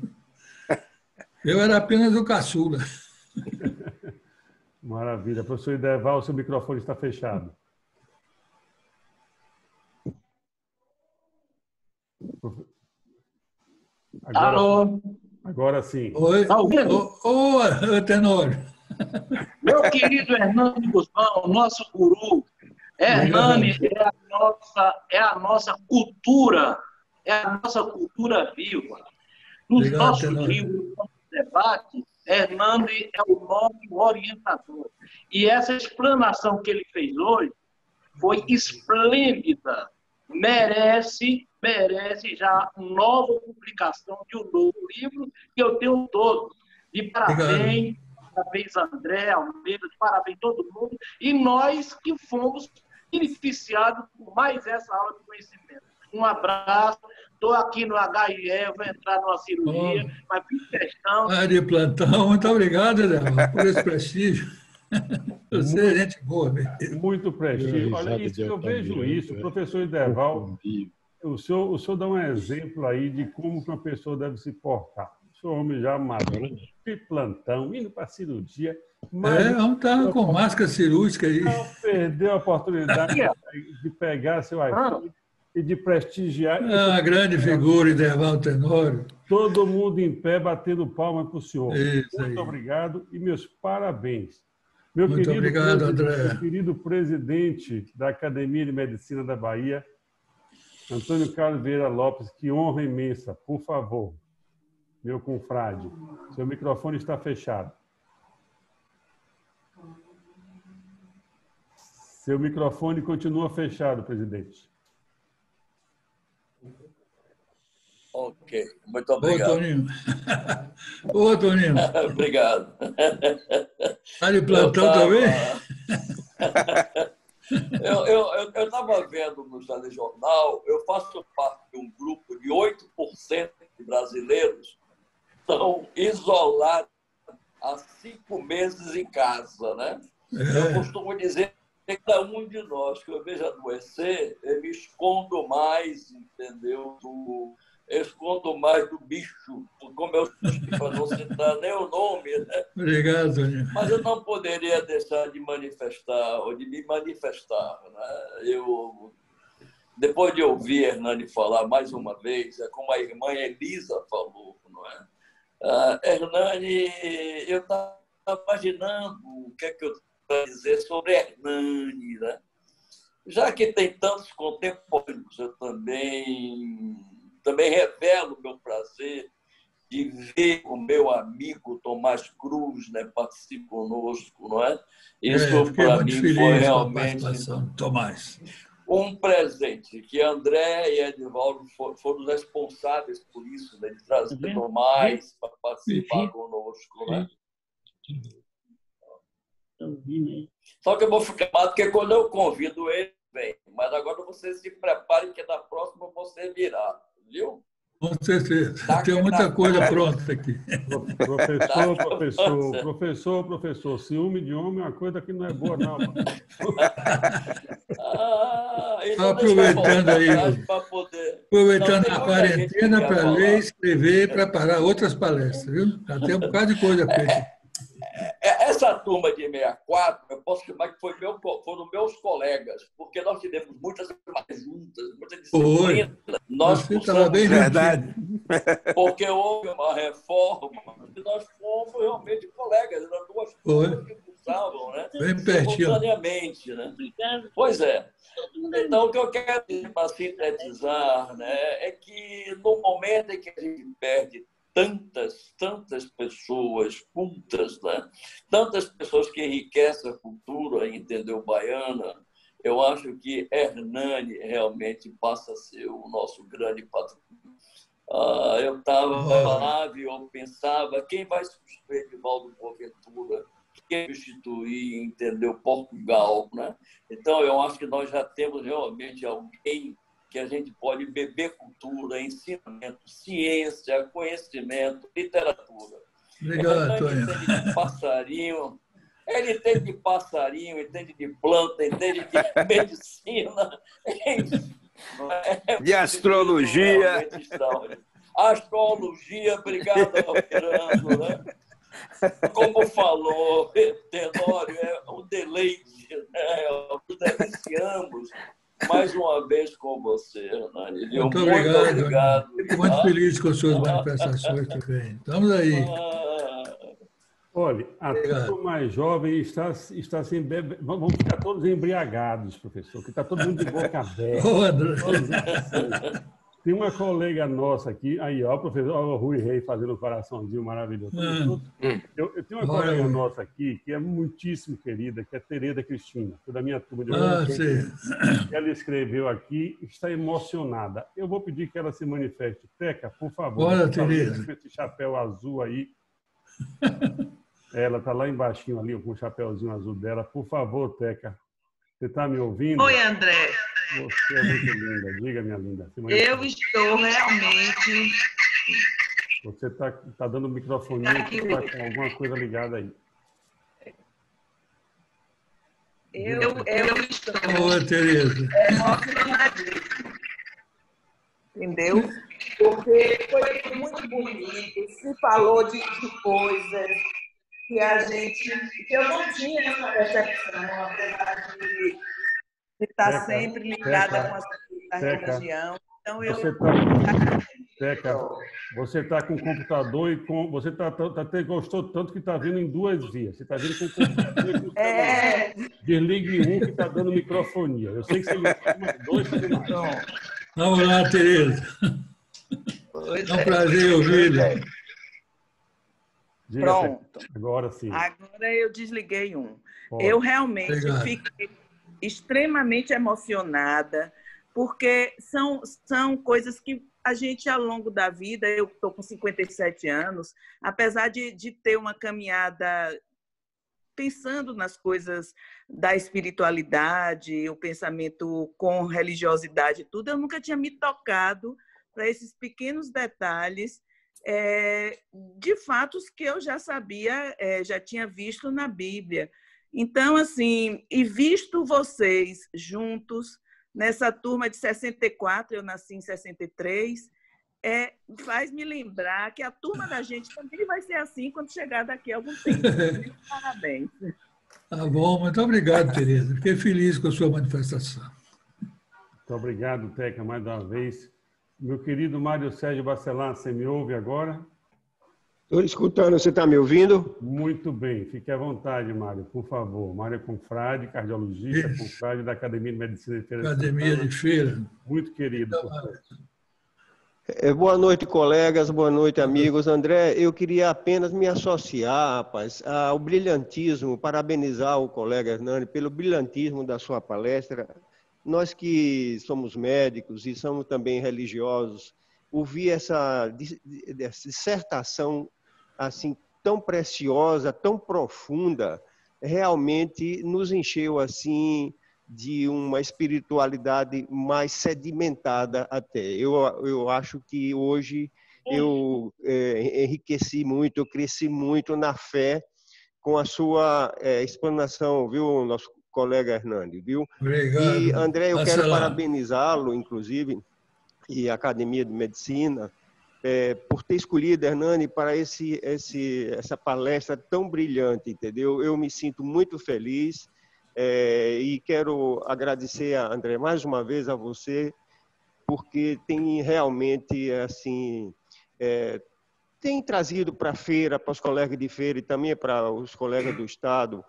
Eu era apenas o caçula. Maravilha. Professor Ideval, o seu microfone está fechado. Alô? Agora sim. Oi. Oi, Tenório. Meu querido Hernani Guzmão, nosso guru. Hernani é a nossa cultura viva. Nos nossos livros, no debate, Hernani é o nosso orientador. E essa explanação que ele fez hoje foi esplêndida. Merece já uma nova publicação de um novo livro, que eu tenho todos. De parabéns, parabéns André, Almeida, parabéns todo mundo, e nós que fomos beneficiados por mais essa aula de conhecimento. Um abraço, estou aqui no HIE, vou entrar numa cirurgia, mas fiz questão... de plantão, muito obrigado, Léo, por esse prestígio. Você é gente boa mesmo. Muito prestígio. Olha, isso, eu vejo isso, professor Ideval, o senhor dá um exemplo aí de como uma pessoa deve se portar. O senhor homem já maduro, de plantão, indo para a cirurgia. Vamos estar com máscara cirúrgica aí. Não perdeu a oportunidade de pegar seu iPhone e de prestigiar. A grande figura, Ideval Tenório. Todo mundo em pé, batendo palma para o senhor. Isso muito aí. Obrigado e meus parabéns. Muito obrigado, André. Meu querido presidente da Academia de Medicina da Bahia, Antônio Carlos Vieira Lopes, que honra imensa. Por favor, meu confrade, seu microfone está fechado. Seu microfone continua fechado, presidente. Ok, muito obrigado. Ô, Toninho. Ô, Toninho. Obrigado. Está de plantão também? Eu estava vendo no telejornal, eu faço parte de um grupo de 8% de brasileiros que estão isolados há 5 meses em casa, né? Eu costumo dizer que cada um de nós que eu vejo adoecer, eu me escondo mais, entendeu? Escondo mais do bicho, como eu disse, para não citar nem o nome, né? Obrigado, Toninho. Mas eu não poderia deixar de manifestar, ou de me manifestar, né? Eu depois de ouvir Hernani falar mais uma vez, é como a irmã Elisa falou, não é? Hernani, eu estava imaginando o que é que eu tenho a dizer sobre Hernani, né? Já que tem tantos contemporâneos, eu também revelo o meu prazer de ver o meu amigo Tomás Cruz, né, participar conosco, não é? Isso, para mim, foi realmente Tomás. Um presente, que André e Edivaldo foram responsáveis por isso, né, de trazer Tomás para participar conosco, né? Só que eu vou ficar mal, porque quando eu convido ele, vem. Mas agora você se prepare, que na próxima você virá, viu? Com certeza. Tem muita coisa pronta aqui. Professor, ciúme de homem é uma coisa que não é boa, não. Aproveitando aí, aproveitando a quarentena para ler, escrever e preparar outras palestras, viu? Já tem um bocado de coisa feita. Essa turma de 64, eu posso chamar que foram meus colegas, porque nós tivemos muitas juntas, muitas disciplinas. Você estava bem verdade. Porque houve uma reforma e nós fomos realmente colegas, eram duas turmas que cursavam, né? Bem pertinho. Simultaneamente, né? Pois é. Então, o que eu quero dizer para sintetizar, né, é que no momento em que a gente perde tantas pessoas cultas, né? Tantas pessoas que enriquecem a cultura, entendeu, baiana, eu acho que Hernani realmente passa a ser o nosso grande patrimônio. Eu estava lá e eu pensava, quem vai substituir Edivaldo Boaventura? Quem substituir, entendeu, Portugal, né? Então, eu acho que nós já temos realmente alguém que a gente pode beber cultura, ensinamento, ciência, conhecimento, literatura. Obrigado, Antônio. Ele entende de passarinho, entende de planta, entende de medicina, de astrologia. Astrologia, obrigado, Fernando, né? Como falou Tenório, é um deleite, né? Nos deliciamos mais uma vez com você, Hernani. Muito obrigado. Fico muito feliz com as suas manifestações também. Estamos aí. Olha, a turma mais jovem está sem beber. Vamos ficar todos embriagados, professor, que está todo mundo de boca aberta. Tem uma colega nossa aqui, aí, ó, o professor o Rui Rei fazendo um coraçãozinho maravilhoso. Eu tenho uma colega nossa aqui que é muitíssimo querida, que é Tereza Cristina, que é da minha turma de hoje. Ela escreveu aqui, está emocionada. Eu vou pedir que ela se manifeste. Teca, por favor. Olha, Tereza. Com esse chapéu azul aí. Ela está lá embaixo ali, com o chapéuzinho azul dela. Por favor, Teca. Você está me ouvindo? Oi, André. Você é muito linda. Diga, minha linda. Eu estou realmente... Você está dando o microfone, está com alguma coisa ligada aí. Eu estou emocionadíssima. Entendeu? Porque foi muito bonito, se falou de coisas que eu não tinha essa percepção, apesar de estar sempre ligada com a religião. Então, você está com o computador e com. Você gostou tanto que está vindo em duas vias. Você está vindo com o computador e com o celular. Desligue um que está dando microfonia. Eu sei que você me chama dois. Vamos lá, Tereza. É um prazer ouvi-la. Pronto. Agora sim. Agora eu desliguei um. Eu realmente fiquei extremamente emocionada, porque são coisas que a gente, ao longo da vida, eu estou com 57 anos, apesar de ter uma caminhada pensando nas coisas da espiritualidade, o pensamento com religiosidade e tudo, eu nunca tinha me tocado para esses pequenos detalhes de fatos que eu já sabia, já tinha visto na Bíblia. Então, assim, e visto vocês juntos, nessa turma de 64, eu nasci em 63, faz me lembrar que a turma da gente também vai ser assim quando chegar daqui a algum tempo. Parabéns. Tá bom, muito obrigado, Tereza. Fiquei feliz com a sua manifestação. Muito obrigado, Teca, mais uma vez. Meu querido Mário Sérgio Bacelar, você me ouve agora? Estou escutando, você está me ouvindo? Muito bem, fique à vontade, Mário, por favor. Mário é confrade, cardiologista, confrade da Academia de Medicina de Feira de Santana. Academia de Feira. Muito querido. Boa noite, colegas, boa noite, amigos. André, eu queria apenas me associar, rapaz, ao brilhantismo, parabenizar o colega Hernani pelo brilhantismo da sua palestra. Nós que somos médicos e somos também religiosos, ouvir essa dissertação assim tão preciosa, tão profunda, realmente nos encheu assim de uma espiritualidade mais sedimentada até. Eu acho que hoje eu enriqueci muito, eu cresci muito na fé com a sua explanação, viu, nosso colega Hernani, viu? Obrigado. E, André, eu quero parabenizá-lo, inclusive, e a Academia de Medicina, por ter escolhido Hernani para essa palestra tão brilhante, entendeu? Eu me sinto muito feliz e quero agradecer, André, mais uma vez a você, porque tem realmente, assim, tem trazido para a feira, para os colegas de feira e também para os colegas do Estado,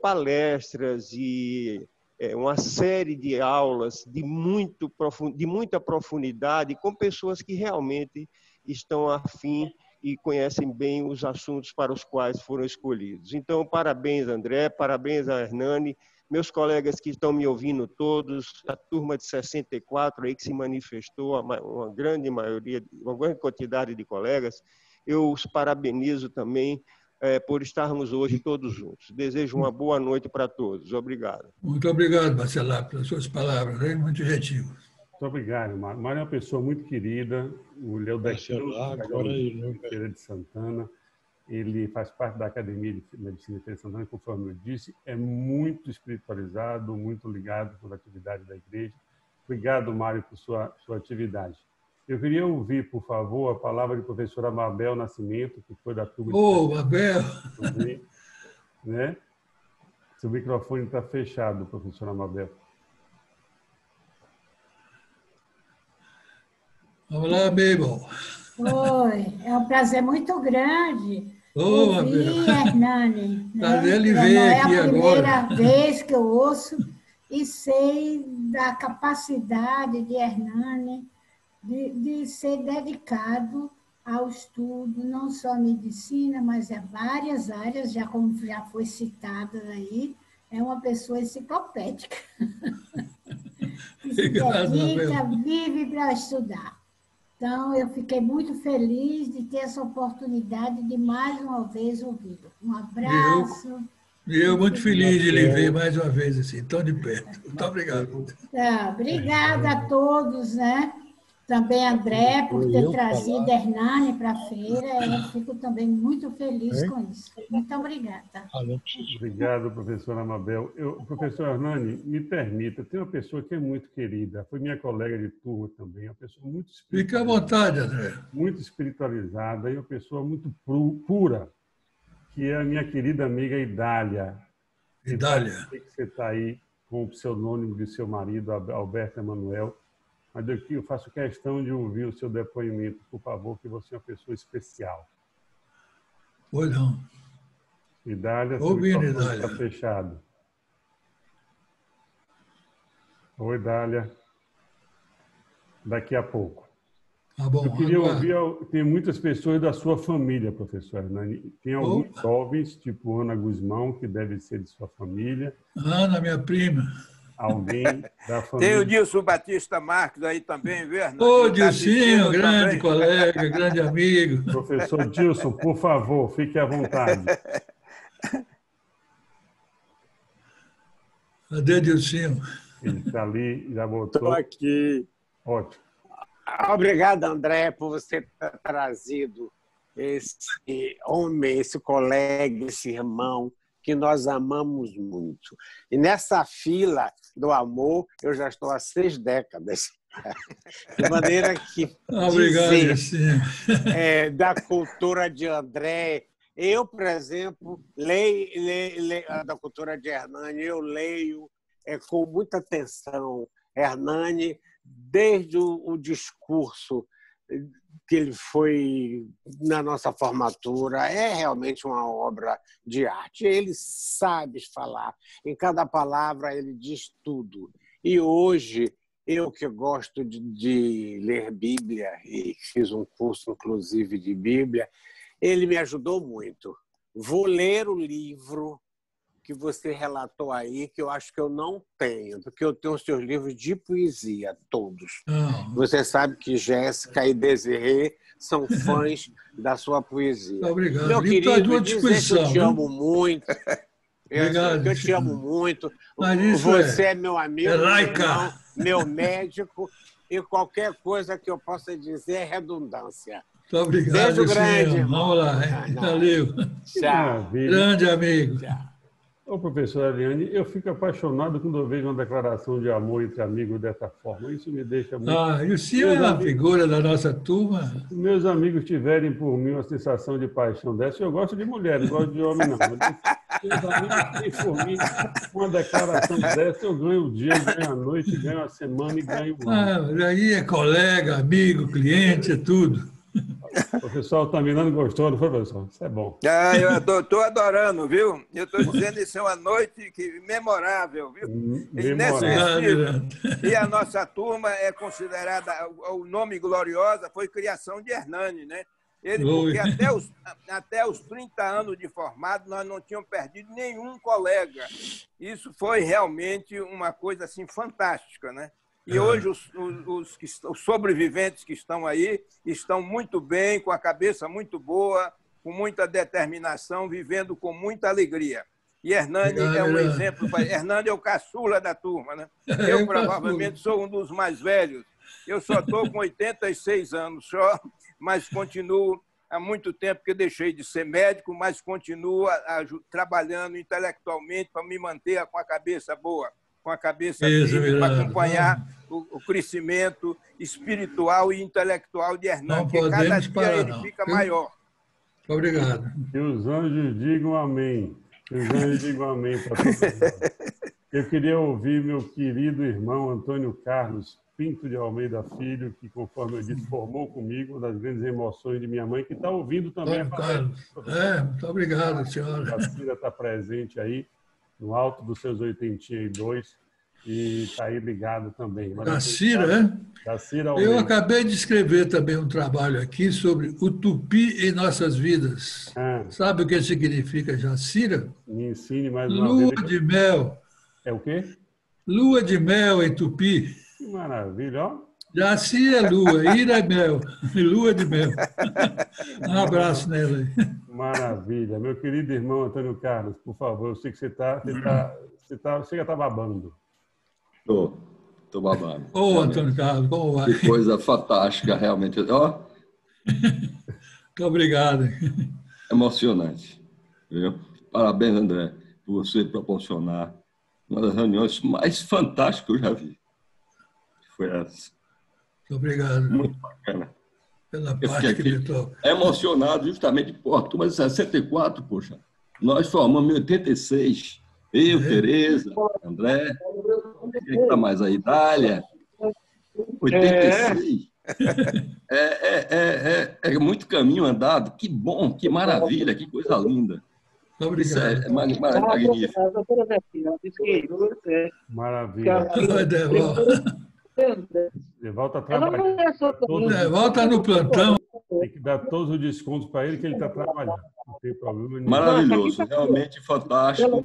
palestras e uma série de aulas de muita profundidade com pessoas que realmente estão afim e conhecem bem os assuntos para os quais foram escolhidos. Então, parabéns, André, parabéns a Hernani, meus colegas que estão me ouvindo todos, a turma de 64 aí que se manifestou, uma grande maioria, uma grande quantidade de colegas, eu os parabenizo também por estarmos hoje todos juntos. Desejo uma boa noite para todos. Obrigado. Muito obrigado, Bacelar, pelas suas palavras, hein? Muito gentil. Muito obrigado, Mário. Mário é uma pessoa muito querida, o Léo da Feira de Santana. Ele faz parte da Academia de Medicina de Feira de Santana, conforme eu disse, é muito espiritualizado, muito ligado com a atividade da igreja. Obrigado, Mário, por sua atividade. Eu queria ouvir, por favor, a palavra de professora Mabel Nascimento, que foi da turma... Mabel! Também, né? Seu microfone está fechado, professora Mabel. Olá, Mabel. Oi, é um prazer muito grande ouvir Hernani. Ele veio aqui agora. É a primeira vez que eu ouço e sei da capacidade de Hernani de ser dedicado ao estudo, não só a medicina, mas a várias áreas, como já foi citado aí, é uma pessoa enciclopédica. Que se dedica, vive para estudar. Então, eu fiquei muito feliz de ter essa oportunidade de mais uma vez ouvi-lo. Um abraço. E eu muito feliz de lhe ver mais uma vez, assim, tão de perto. Muito obrigado. Obrigada a todos, né? Também André, por ter trazido Hernani para a feira. Eu fico também muito feliz com isso. Muito obrigada. Obrigado, professora Mabel. Professor Hernani, me permita, tem uma pessoa que é muito querida, foi minha colega de turma também, uma pessoa muito espiritualizada. Fique à vontade, André. Muito espiritualizada e uma pessoa muito pura, que é a minha querida amiga Idália. Idália. Eu sei que você está aí com o pseudônimo de seu marido, Alberto Emanuel, mas aqui eu faço questão de ouvir o seu depoimento, por favor, que você é uma pessoa especial. Pois não. Idália, ouvindo, Idália. Está fechado. Oi, Idália. Daqui a pouco. Tá bom, eu queria ouvir, tem muitas pessoas da sua família, professor Hernani. Tem alguns jovens, tipo Ana Guzmão, que deve ser de sua família. Ana, minha prima. Alguém da família. Tem o Dilson Batista Marques aí também, viu, Hernani? Ô, Dilcinho, grande colega, grande amigo. Professor Dilson, por favor, fique à vontade. Cadê Dilcinho? Ele está ali, já voltou. Estou aqui. Ótimo. Obrigado, André, por você ter trazido esse homem, esse colega, esse irmão, que nós amamos muito. E nessa fila do amor, eu já estou há 6 décadas. De maneira que dizer da cultura de André, eu, por exemplo, leio da cultura de Hernani, eu leio com muita atenção Hernani, desde o discurso que ele foi na nossa formatura, é realmente uma obra de arte. Ele sabe falar, em cada palavra ele diz tudo. E hoje, eu que gosto de ler Bíblia, e fiz um curso, inclusive, de Bíblia, ele me ajudou muito. Vou ler o livro que você relatou aí, que eu acho que eu não tenho, porque eu tenho os seus livros de poesia, todos. Você sabe que Jéssica e Desirê são fãs da sua poesia. Obrigado. Meu querido, dizer que eu te amo muito. Obrigado. Eu te amo muito. Mas você é meu amigo, irmão, meu médico, e qualquer coisa que eu possa dizer é redundância. Muito obrigado. Beijo grande. Vamos lá. Valeu. Tchau. Grande amigo. Tchau. Ô, professor Eliane, eu fico apaixonado quando eu vejo uma declaração de amor entre amigos dessa forma. Isso me deixa muito... E o senhor é uma figura da nossa turma? Se meus amigos tiverem por mim uma sensação de paixão dessa, eu gosto de mulher, não gosto de homem, não. Meus amigos têm por mim uma declaração dessa, eu ganho o dia, ganho a noite, ganho a semana e ganho o ano. Aí é colega, amigo, cliente, é tudo. O professor Altamirano gostou, não foi, professor? Isso é bom. Eu estou adorando, viu? Eu estou dizendo isso é uma noite memorável, viu? Inesquecível. E a nossa turma é considerada, o nome Gloriosa foi criação de Hernani, né? Porque até os 30 anos de formado, nós não tínhamos perdido nenhum colega. Isso foi realmente uma coisa assim fantástica, né? E hoje os sobreviventes que estão aí estão muito bem, com a cabeça muito boa, com muita determinação, vivendo com muita alegria. E Hernani é um exemplo. Hernani é o caçula da turma, né? Eu provavelmente sou um dos mais velhos. Eu só estou com 86 anos só, mas continuo há muito tempo que eu deixei de ser médico, mas continuo trabalhando intelectualmente para me manter com a cabeça boa, com a cabeça firme, para acompanhar o crescimento espiritual e intelectual de Hernani, porque cada dia ele fica maior. Obrigado. Que os anjos digam amém. Que os anjos digam amém para todos nós. Eu queria ouvir meu querido irmão Antônio Carlos Pinto de Almeida Filho, que, conforme eu disse, formou comigo, uma das grandes emoções de minha mãe, que está ouvindo também. Muito obrigado, senhora. A Cira está presente aí, no alto dos seus 82, e está aí ligado também. Da Cira, é? Da Cira eu acabei de escrever também um trabalho aqui sobre o tupi em nossas vidas. Sabe o que significa Jacira? Me ensine mais uma vez. Lua de mel. É o quê? Lua de mel em tupi. Que maravilha, ó. Jaci é lua, Ira é mel, lua de mel. Um abraço nela aí. Maravilha. Meu querido irmão Antônio Carlos, por favor, eu sei que você chega a estar babando. Estou babando. Ô, Antônio Carlos, como vai? Que coisa fantástica, realmente. Ó. Muito obrigado. Emocionante. Viu? Parabéns, André, por você proporcionar uma das reuniões mais fantásticas que eu já vi. Foi essa. Muito obrigado. Muito bacana. Pela parte que me toca. Emocionado justamente por turma de 64, poxa. Nós formamos em 86. Eu, Tereza, André, quem está mais aí? Dália. 86. É muito caminho andado. Que bom, que maravilha, que coisa linda. Obrigado. Isso é magnífico. Maravilha. Devalta trabalhando. Devalta no plantão. Tem que dar todos os descontos para ele, que ele está trabalhando. Não tem problema nenhum. Maravilhoso, realmente fantástico.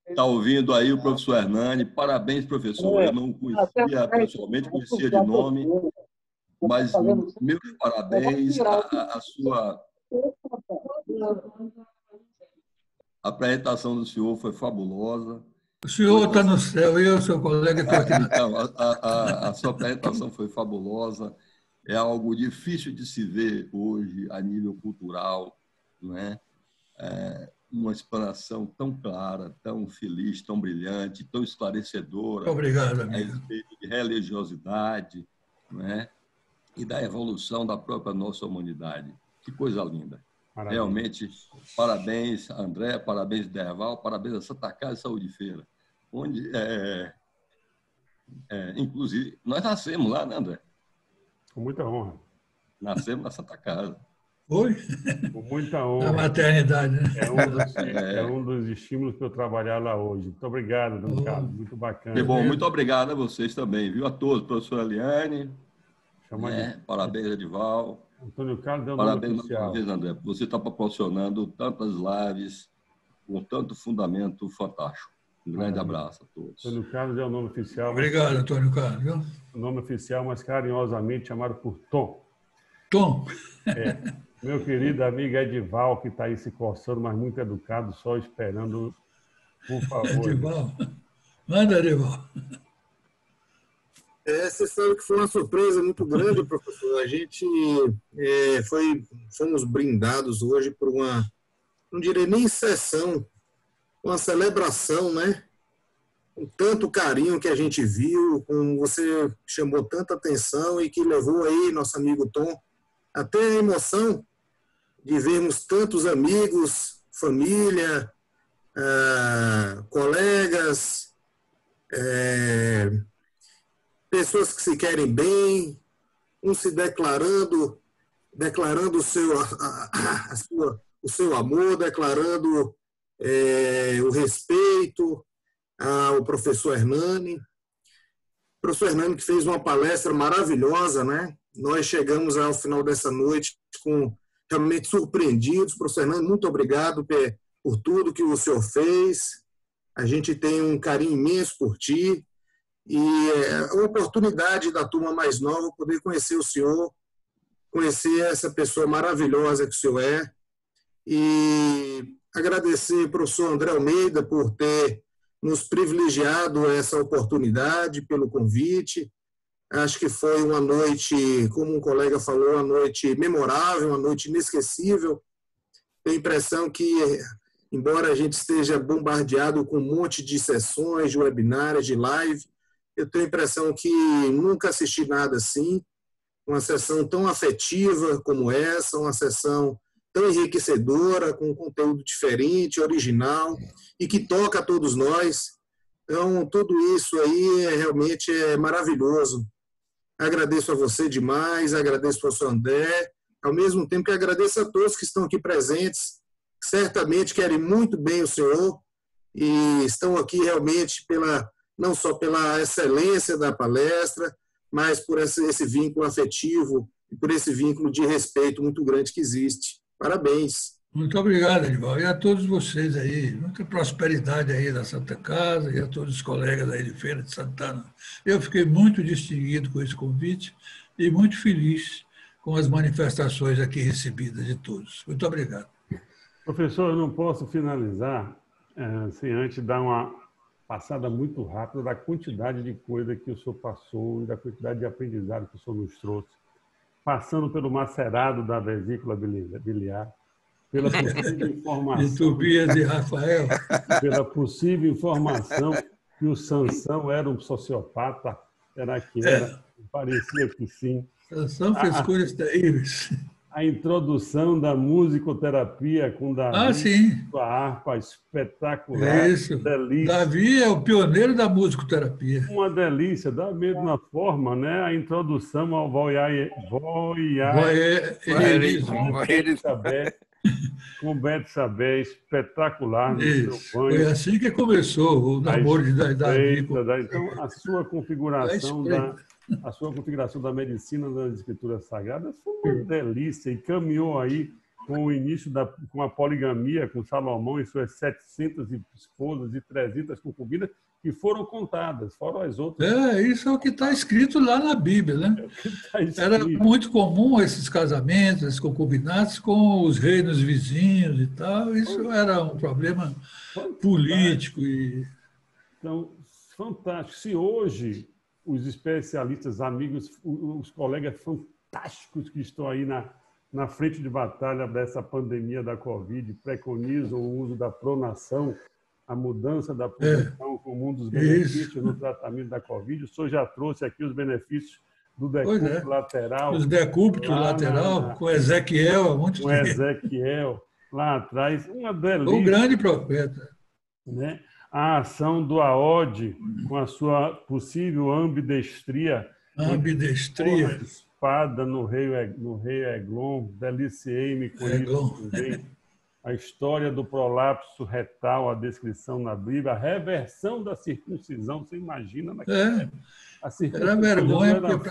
Está ouvindo aí o professor Hernani. Parabéns, professor. Eu não conhecia pessoalmente, conhecia de nome, mas meus parabéns. A sua apresentação do senhor foi fabulosa. O senhor está no céu, eu, seu colega, estou aqui. Então, a sua apresentação foi fabulosa. É algo difícil de se ver hoje a nível cultural, não é? Uma explanação tão clara, tão feliz, tão brilhante, tão esclarecedora. Obrigado, a respeito de religiosidade, não é? E da evolução da própria nossa humanidade. Que coisa linda. Maravilha. Realmente, parabéns, André, parabéns, Derval, parabéns a Santa Casa de Saúde Feira, onde Inclusive, nós nascemos lá, né, André? Com muita honra. Nascemos na Santa Casa. Oi? Com muita honra. Na maternidade, né? É um dos estímulos para eu trabalhar lá hoje. Muito obrigado, Dom Carlos. Muito bacana. Que bom, muito obrigado a vocês também, viu? A todos, professora Eliane. Parabéns, Edival. Antônio Carlos é o parabéns nome oficial. Parabéns, André. Você está proporcionando tantas lives com tanto fundamento fantástico. Um grande abraço a todos. Antônio Carlos é o nome oficial. Obrigado, Antônio Carlos. O nome oficial, mas carinhosamente chamado por Tom. Tom. Meu querido amigo Edival, que está aí se coçando, mas muito educado, só esperando, por favor. Edival. Manda, Edival. Você sabe que foi uma surpresa muito grande, professor. A gente fomos brindados hoje por uma, não direi nem sessão, uma celebração, né? Com tanto carinho que a gente viu, como você chamou tanta atenção e que levou aí nosso amigo Tom até a emoção de vermos tantos amigos, família, colegas, pessoas que se querem bem, um se declarando o seu amor, declarando o respeito ao professor Hernani. O professor Hernani que fez uma palestra maravilhosa, né? Nós chegamos ao final dessa noite realmente surpreendidos. Professor Hernani, muito obrigado por tudo que o senhor fez. A gente tem um carinho imenso por ti. E é uma oportunidade da turma mais nova poder conhecer o senhor, conhecer essa pessoa maravilhosa que o senhor é. E agradecer ao professor André Almeida por ter nos privilegiado essa oportunidade, pelo convite. Acho que foi uma noite, como um colega falou, uma noite memorável, uma noite inesquecível. Tenho a impressão que, embora a gente esteja bombardeado com um monte de sessões, de webinários, de live, eu tenho a impressão que nunca assisti nada assim, uma sessão tão afetiva como essa, uma sessão tão enriquecedora, com um conteúdo diferente, original, e que toca a todos nós. Então, tudo isso aí realmente é maravilhoso. Agradeço a você demais, agradeço ao professor André, ao mesmo tempo que agradeço a todos que estão aqui presentes, que certamente querem muito bem o senhor, e estão aqui realmente não só pela excelência da palestra, mas por esse vínculo afetivo e por esse vínculo de respeito muito grande que existe. Parabéns. Muito obrigado, Edival. E a todos vocês aí, muita prosperidade aí da Santa Casa e a todos os colegas aí de Feira de Santana. Eu fiquei muito distinguido com esse convite e muito feliz com as manifestações aqui recebidas de todos. Muito obrigado. Professor, eu não posso finalizar sem antes dar uma passada muito rápida da quantidade de coisa que o senhor passou e da quantidade de aprendizado que o senhor nos trouxe, passando pelo macerado da vesícula biliar, pela possível informação de Tobias e Rafael, pela possível informação que o Sansão era um sociopata, parecia que sim. Sansão fez coisas terríveis. A introdução da musicoterapia com Davi, sim. Com a harpa espetacular. Isso. Delícia. Davi é o pioneiro da musicoterapia. Uma delícia, da mesma forma, né? A introdução ao com Beto Sabé, espetacular. No Isso. seu banho. Foi assim que começou o namoro de Davi. Então, a sua configuração da medicina das escrituras sagradas foi uma delícia e caminhou aí com o início com a poligamia, com Salomão e suas 700 esposas e 300 concubinas que foram contadas, fora as outras. Isso é o que está escrito lá na Bíblia, né? Era muito comum esses casamentos, esses concubinatos com os reinos vizinhos e tal. Isso era um problema político. Então, fantástico. Se hoje os especialistas, amigos, os colegas fantásticos que estão aí na frente de batalha dessa pandemia da Covid preconizam o uso da pronação, a mudança da posição como um dos benefícios no tratamento da Covid. O senhor já trouxe aqui os benefícios do decúbito lateral. Os decúbitos lateral, com Ezequiel, há muito tempo. Com Ezequiel, lá atrás, uma delícia. O grande profeta. Né? a ação do AOD com a sua possível ambidestria. Ambidestria. Espada no rei Eglon, deliciei-me com isso também. A história do prolapso retal, a descrição na Bíblia, a reversão da circuncisão, você imagina? Era vergonha, porque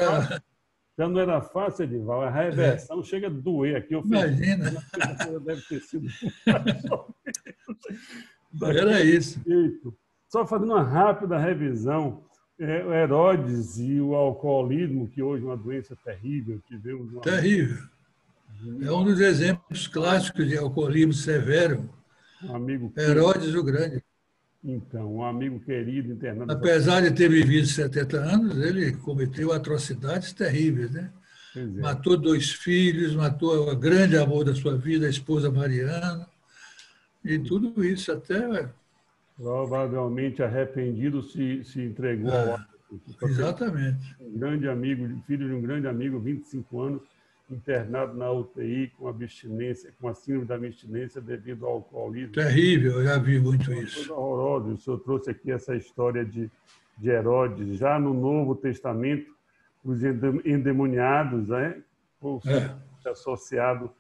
já não era fácil, Edival. A reversão chega a doer aqui. Imagina. Deve ter sido. Era isso. Só fazendo uma rápida revisão, o Herodes e o alcoolismo, que hoje é uma doença terrível. Terrível. É um dos exemplos clássicos de alcoolismo severo. Herodes o Grande. Então, um amigo querido internado. Apesar de ter vivido 70 anos, ele cometeu atrocidades terríveis, né? Matou 2 filhos, matou o grande amor da sua vida, a esposa Mariana, e tudo isso até... Provavelmente arrependido se entregou ao óbito. Exatamente. Um grande amigo, filho de um grande amigo, 25 anos, internado na UTI com abstinência, com a síndrome da abstinência devido ao alcoolismo. Terrível, eu já vi muito isso. Coisa horrorosa. O senhor trouxe aqui essa história de Herodes. Já no Novo Testamento, os endemoniados, né, associado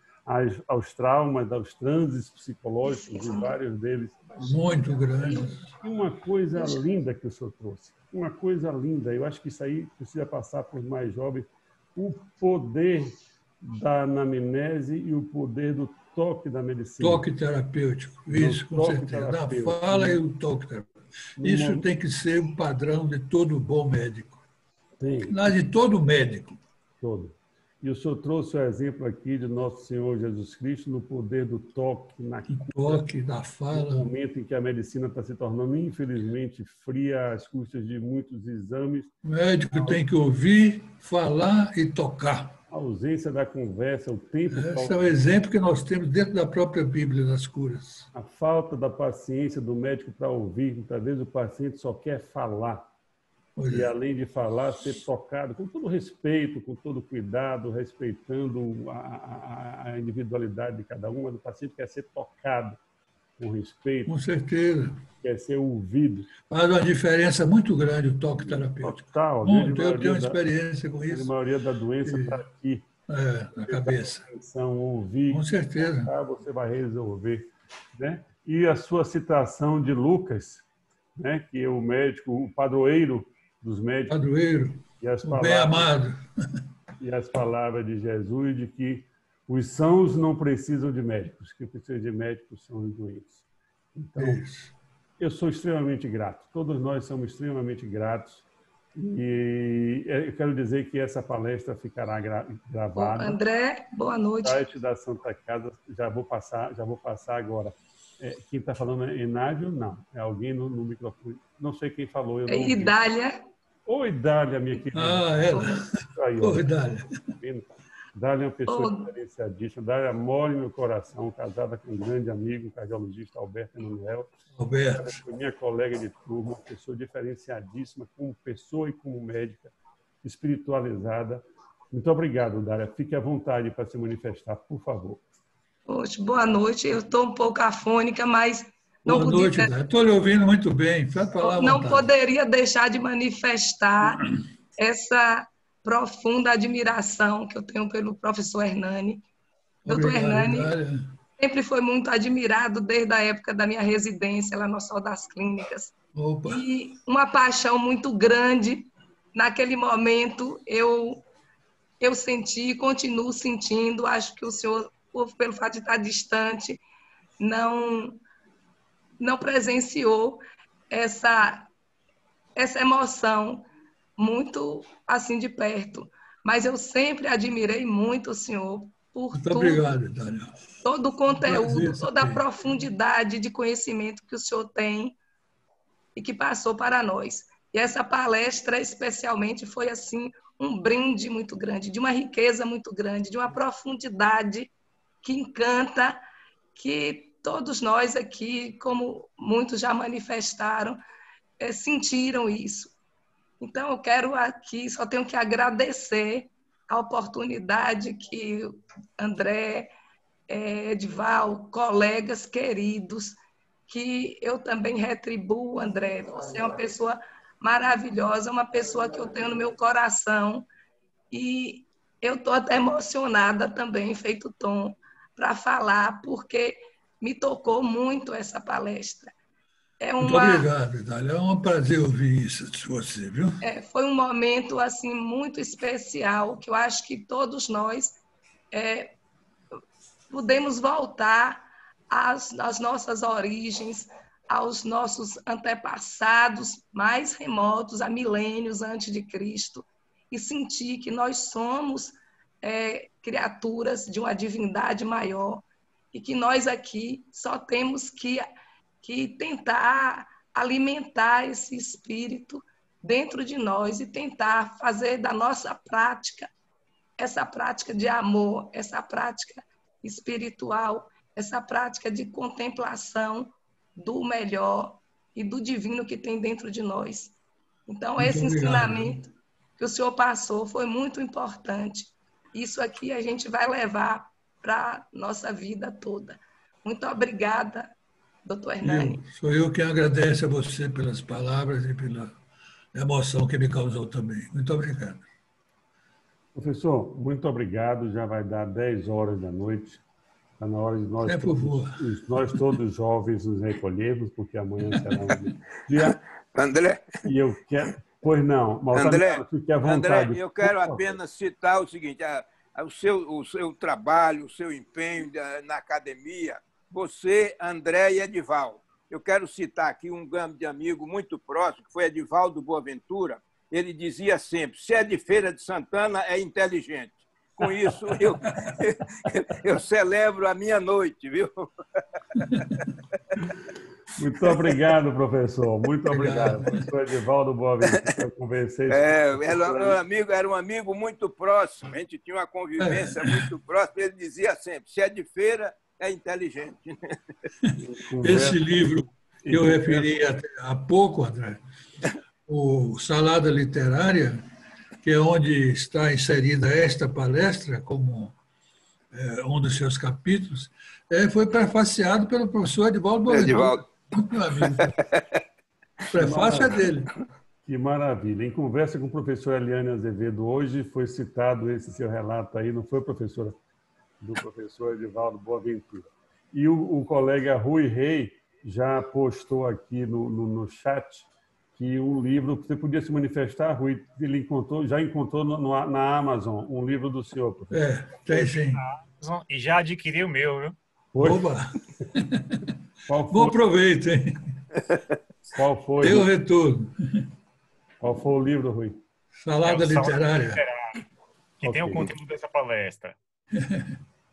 aos traumas, aos transes psicológicos, de vários deles. Muito grandes. E uma coisa linda que o senhor trouxe. Uma coisa linda. Eu acho que isso aí precisa passar para os mais jovens. O poder da anamnese e o poder do toque da medicina. Toque terapêutico, isso, com certeza. Da fala e o toque terapêutico. Isso tem que ser o padrão de todo bom médico. De todo médico. Todo. E o senhor trouxe o exemplo aqui de Nosso Senhor Jesus Cristo no poder do toque, toque, da fala. No momento em que a medicina está se tornando, infelizmente, fria às custas de muitos exames. O médico tem que ouvir, falar e tocar. A ausência da conversa, o tempo... Esse é o exemplo que nós temos dentro da própria Bíblia das curas. A falta da paciência do médico para ouvir. Muitas vezes o paciente só quer falar. E, além de falar, ser tocado com todo respeito, com todo cuidado, respeitando a individualidade de cada um, mas o paciente quer ser tocado com respeito. Com certeza. Quer ser ouvido. Faz uma diferença muito grande o toque terapêutico. Total. Eu tenho experiência com isso. A maioria da doença está aqui. Na cabeça. Atenção, ouvir. Com certeza. Você vai resolver. Né? E a sua citação de Lucas, né? Que é o médico, o padroeiro dos médicos. Padroeiro, o bem amado. E as palavras de Jesus de que os sãos não precisam de médicos, que precisam de médicos são os doentes. Então, eu sou extremamente grato. Todos nós somos extremamente gratos. E eu quero dizer que essa palestra ficará gravada. Bom, André, boa noite. No site da Santa Casa, já vou passar agora. Quem está falando é Enávio? Não. É alguém no microfone. Não sei quem falou. Eu não ouvi. Idália. Oi, Dália, minha querida. Oi, Dália. Dália é uma pessoa diferenciadíssima. Dália mora no meu coração, casada com um grande amigo, um cardiologista, Alberto Emanuel. Alberto. Foi minha colega de turma, uma pessoa diferenciadíssima, como pessoa e como médica, espiritualizada. Muito obrigado, Dália. Fique à vontade para se manifestar, por favor. Poxa, boa noite. Eu estou um pouco afônica, mas... Boa noite, estou lhe ouvindo muito bem. Não poderia deixar de manifestar essa profunda admiração que eu tenho pelo professor Hernani. Doutor Hernani sempre foi muito admirado desde a época da minha residência lá no Sol das Clínicas. Opa. E uma paixão muito grande. Naquele momento eu senti e continuo sentindo. Acho que o senhor, pelo fato de estar distante, não presenciou essa emoção muito assim de perto. Mas eu sempre admirei muito o senhor por obrigado, Daniel. Todo o conteúdo, toda a profundidade de conhecimento que o senhor tem e que passou para nós. E essa palestra, especialmente, foi assim um brinde muito grande, de uma riqueza muito grande, de uma profundidade que encanta, que todos nós aqui, como muitos já manifestaram, sentiram isso. Então, eu quero aqui, só tenho que agradecer a oportunidade que André, Edival, colegas queridos, que eu também retribuo, André. Você é uma pessoa maravilhosa, uma pessoa que eu tenho no meu coração. E eu estou até emocionada também, feito Tom, para falar, porque me tocou muito essa palestra. Muito obrigado, Idália. É um prazer ouvir isso de você, viu? Foi um momento assim muito especial, que eu acho que todos nós podemos voltar às nossas origens, aos nossos antepassados mais remotos, há milênios antes de Cristo, e sentir que nós somos criaturas de uma divindade maior e que nós aqui só temos que tentar alimentar esse espírito dentro de nós e tentar fazer da nossa prática essa prática de amor, essa prática espiritual, essa prática de contemplação do melhor e do divino que tem dentro de nós. Então, esse ensinamento que o senhor passou foi muito importante. Isso aqui a gente vai levar para a nossa vida toda. Muito obrigada, doutor Hernani. Sou eu quem agradece a você pelas palavras e pela emoção que me causou também. Muito obrigado. Professor, muito obrigado. Já vai dar 10 horas da noite. Está na hora de nós todos jovens nos recolhermos, porque amanhã será um dia. André. E eu quero... Pois não, André, fique à vontade. André, eu quero apenas citar o seguinte, o seu trabalho, o seu empenho na academia, você, André e Edivaldo. Eu quero citar aqui um grande amigo muito próximo, que foi Edivaldo Boaventura. Ele dizia sempre, se é de Feira de Santana, é inteligente. Com isso, eu celebro a minha noite, viu? Muito obrigado, professor. Muito obrigado. Professor Edivaldo Boaventura, conversei. Era um amigo muito próximo. A gente tinha uma convivência muito próxima. Ele dizia sempre, se é de feira, é inteligente. Esse livro que eu referi há pouco, André, o Salada Literária, que é onde está inserida esta palestra como um dos seus capítulos, foi prefaciado pelo professor Edivaldo Boaventura. Muito amigo. O prefácio é dele. Que maravilha. Em conversa com o professor Eliane Azevedo hoje, foi citado esse seu relato aí, não foi, professora? Do professor Edivaldo Boaventura. E o colega Rui Rei já postou aqui no chat que um livro, você podia se manifestar, Rui, ele já encontrou na Amazon um livro do senhor, professor. Tem sim. E já adquiri o meu, viu? Oba! Bom proveito, hein? Qual foi? Deu retorno. Qual foi o livro, Rui? Salada Literária. Que tem o conteúdo dessa palestra.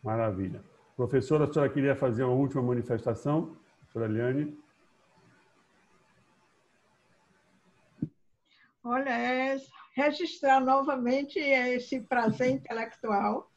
Maravilha. Professora, a senhora queria fazer uma última manifestação? Professora Eliane? Olha, registrar novamente esse prazer intelectual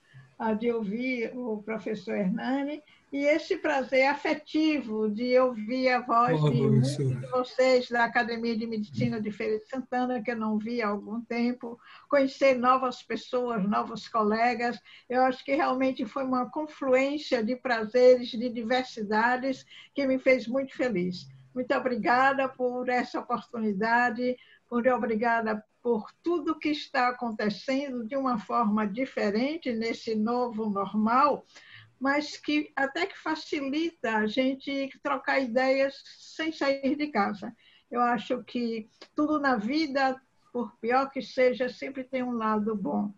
de ouvir o professor Hernani e esse prazer afetivo de ouvir a voz de muitos de vocês da Academia de Medicina de Feira de Santana, que eu não vi há algum tempo, conhecer novas pessoas, novos colegas. Eu acho que realmente foi uma confluência de prazeres, de diversidades, que me fez muito feliz. Muito obrigada por essa oportunidade, muito obrigada por tudo que está acontecendo de uma forma diferente nesse novo normal, mas que até que facilita a gente trocar ideias sem sair de casa. Eu acho que tudo na vida, por pior que seja, sempre tem um lado bom.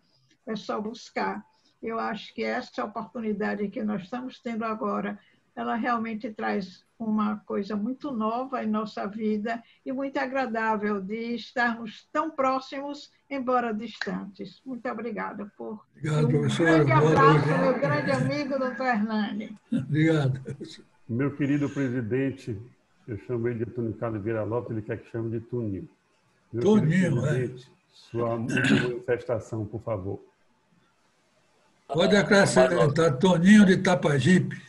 É só buscar. Eu acho que essa oportunidade que nós estamos tendo agora, ela realmente traz uma coisa muito nova em nossa vida e muito agradável de estarmos tão próximos, embora distantes. Muito obrigada por Obrigado, professor. Um grande abraço, meu grande amigo, doutor Hernani. Obrigado. Meu querido presidente, eu chamo ele de Antônio Carlos Vieira Lopes, ele quer que chame de Tuninho. Tuninho, sua manifestação, por favor. Pode acrescentar Toninho de Tapajipe.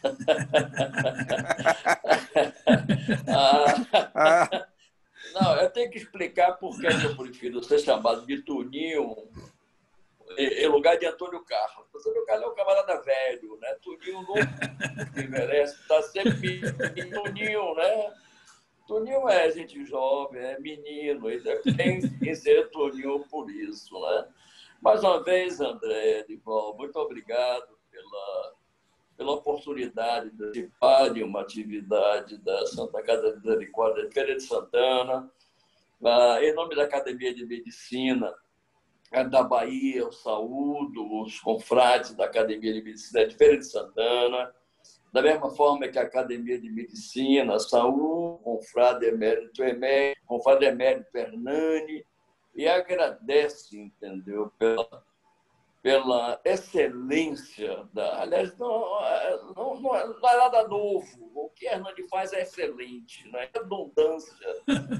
Não, eu tenho que explicar por que eu prefiro ser chamado de Toninho em lugar de Antônio Carlos. Antônio Carlos é um camarada velho, né? Toninho novo, que merece estar sempre Toninho, né? Toninho é gente jovem, é menino, ele tem que ser Toninho por isso, né? Mais uma vez, André, Edivaldo, muito obrigado pela oportunidade de participar de uma atividade da Santa Casa de Misericórdia de Feira de Santana. Em nome da Academia de Medicina da Bahia, eu saúdo os confrades da Academia de Medicina de Feira de Santana, da mesma forma que a Academia de Medicina, saúde, confrade emérito Hernani, e agradece, entendeu, pela excelência da... Aliás, não é nada novo. O que Hernani faz é excelente. Não é redundância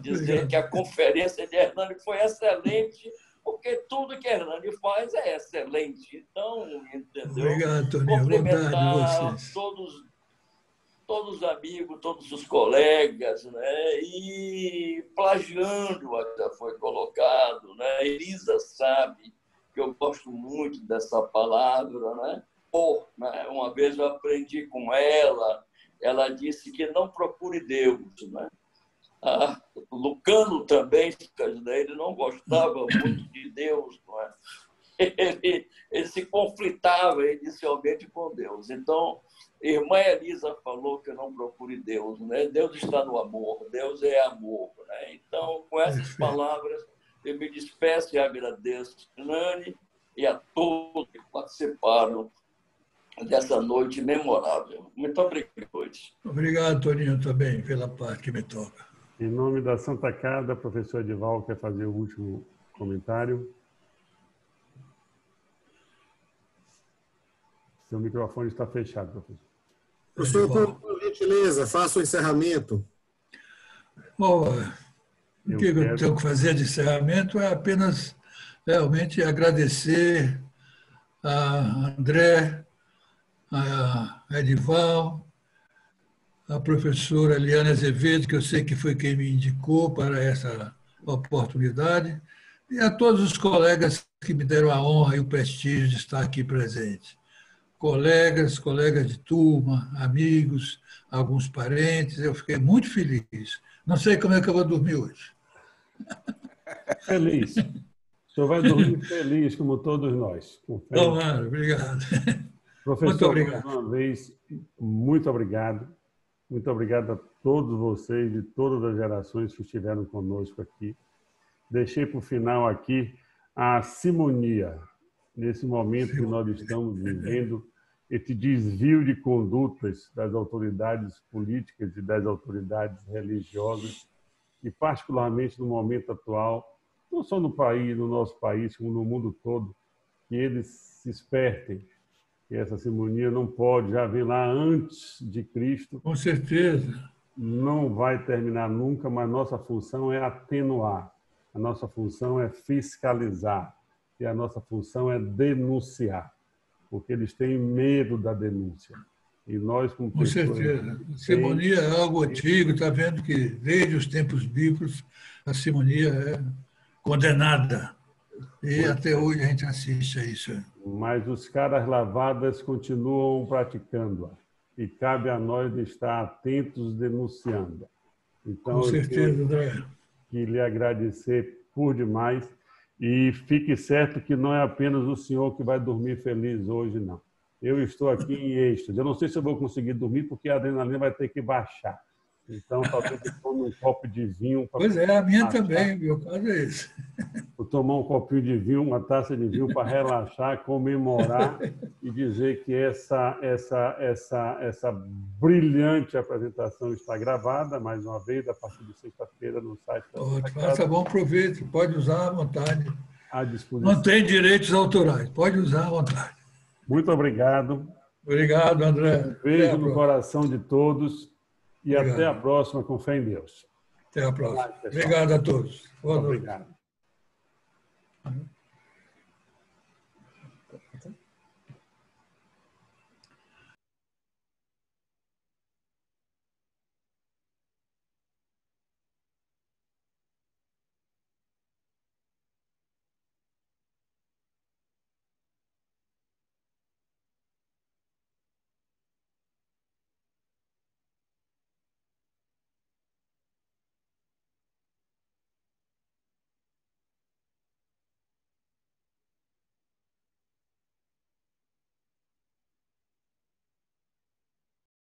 dizer que a conferência de Hernani foi excelente, porque tudo que Hernani faz é excelente. Então, entendeu? Obrigado, Toninho. Cumprimentar todos os amigos, todos os colegas, né? E plagiando o que já foi colocado, né? Elisa sabe que eu gosto muito dessa palavra, né? Né? Uma vez eu aprendi com ela disse que não procure Deus, né? Lucano também, ele não gostava muito de Deus, não é? Ele se conflitava inicialmente com Deus. Então, irmã Elisa falou que eu não procure Deus, né? Deus está no amor, Deus é amor, né? Então, com essas palavras, eu me despeço e agradeço a Nani e a todos que participaram dessa noite memorável. Muito obrigado. Obrigado, Toninho, também, pela parte que me toca. Em nome da Santa Casa, professor Edivaldo quer fazer o último comentário. Seu microfone está fechado, professor. Professor, por gentileza, faça o encerramento. Bom, o que eu tenho que fazer de encerramento é apenas realmente agradecer a André, a Edivaldo, a professora Eliane Azevedo, que eu sei que foi quem me indicou para essa oportunidade, e a todos os colegas que me deram a honra e o prestígio de estar aqui presente. Colegas de turma, amigos, alguns parentes, eu fiquei muito feliz. Não sei como é que eu vou dormir hoje. Feliz. O senhor vai dormir feliz, como todos nós. Tomara, obrigado. Professor, muito obrigado. Mais uma vez, muito obrigado. Muito obrigado a todos vocês de todas as gerações que estiveram conosco aqui. Deixei para o final aqui a simonia, nesse momento que nós estamos vivendo, esse desvio de condutas das autoridades políticas e das autoridades religiosas, e particularmente no momento atual, não só no país, no nosso país, como no mundo todo, que eles se espertem. E essa simonia não pode, já vem lá antes de Cristo. Com certeza. Não vai terminar nunca, mas nossa função é atenuar. A nossa função é fiscalizar. E a nossa função é denunciar. Porque eles têm medo da denúncia. E nós, como pessoas... Com certeza. A simonia é algo antigo, está vendo que desde os tempos bíblicos a simonia é condenada. E até hoje a gente assiste a isso. Mas os caras lavadas continuam praticando-a. E cabe a nós estar atentos denunciando. Então, com certeza, André. Que lhe agradecer por demais. E fique certo que não é apenas o senhor que vai dormir feliz hoje, não. Eu estou aqui em êxtase. Eu não sei se eu vou conseguir dormir, porque a adrenalina vai ter que baixar. Então, talvez eu tome um copo de vinho. Pois é, a minha também, meu caso é esse. Vou tomar um copinho de vinho, uma taça de vinho para relaxar, comemorar e dizer que essa brilhante apresentação está gravada, mais uma vez, a partir de sexta-feira, no site da Santa Casa. Faça bom proveito, pode usar à vontade. À disposição. Não tem direitos autorais, pode usar à vontade. Muito obrigado. Obrigado, André. Beijo no coração de todos. E obrigado. Até a próxima, com fé em Deus. Até a próxima. Obrigado a todos. Boa noite. Obrigado.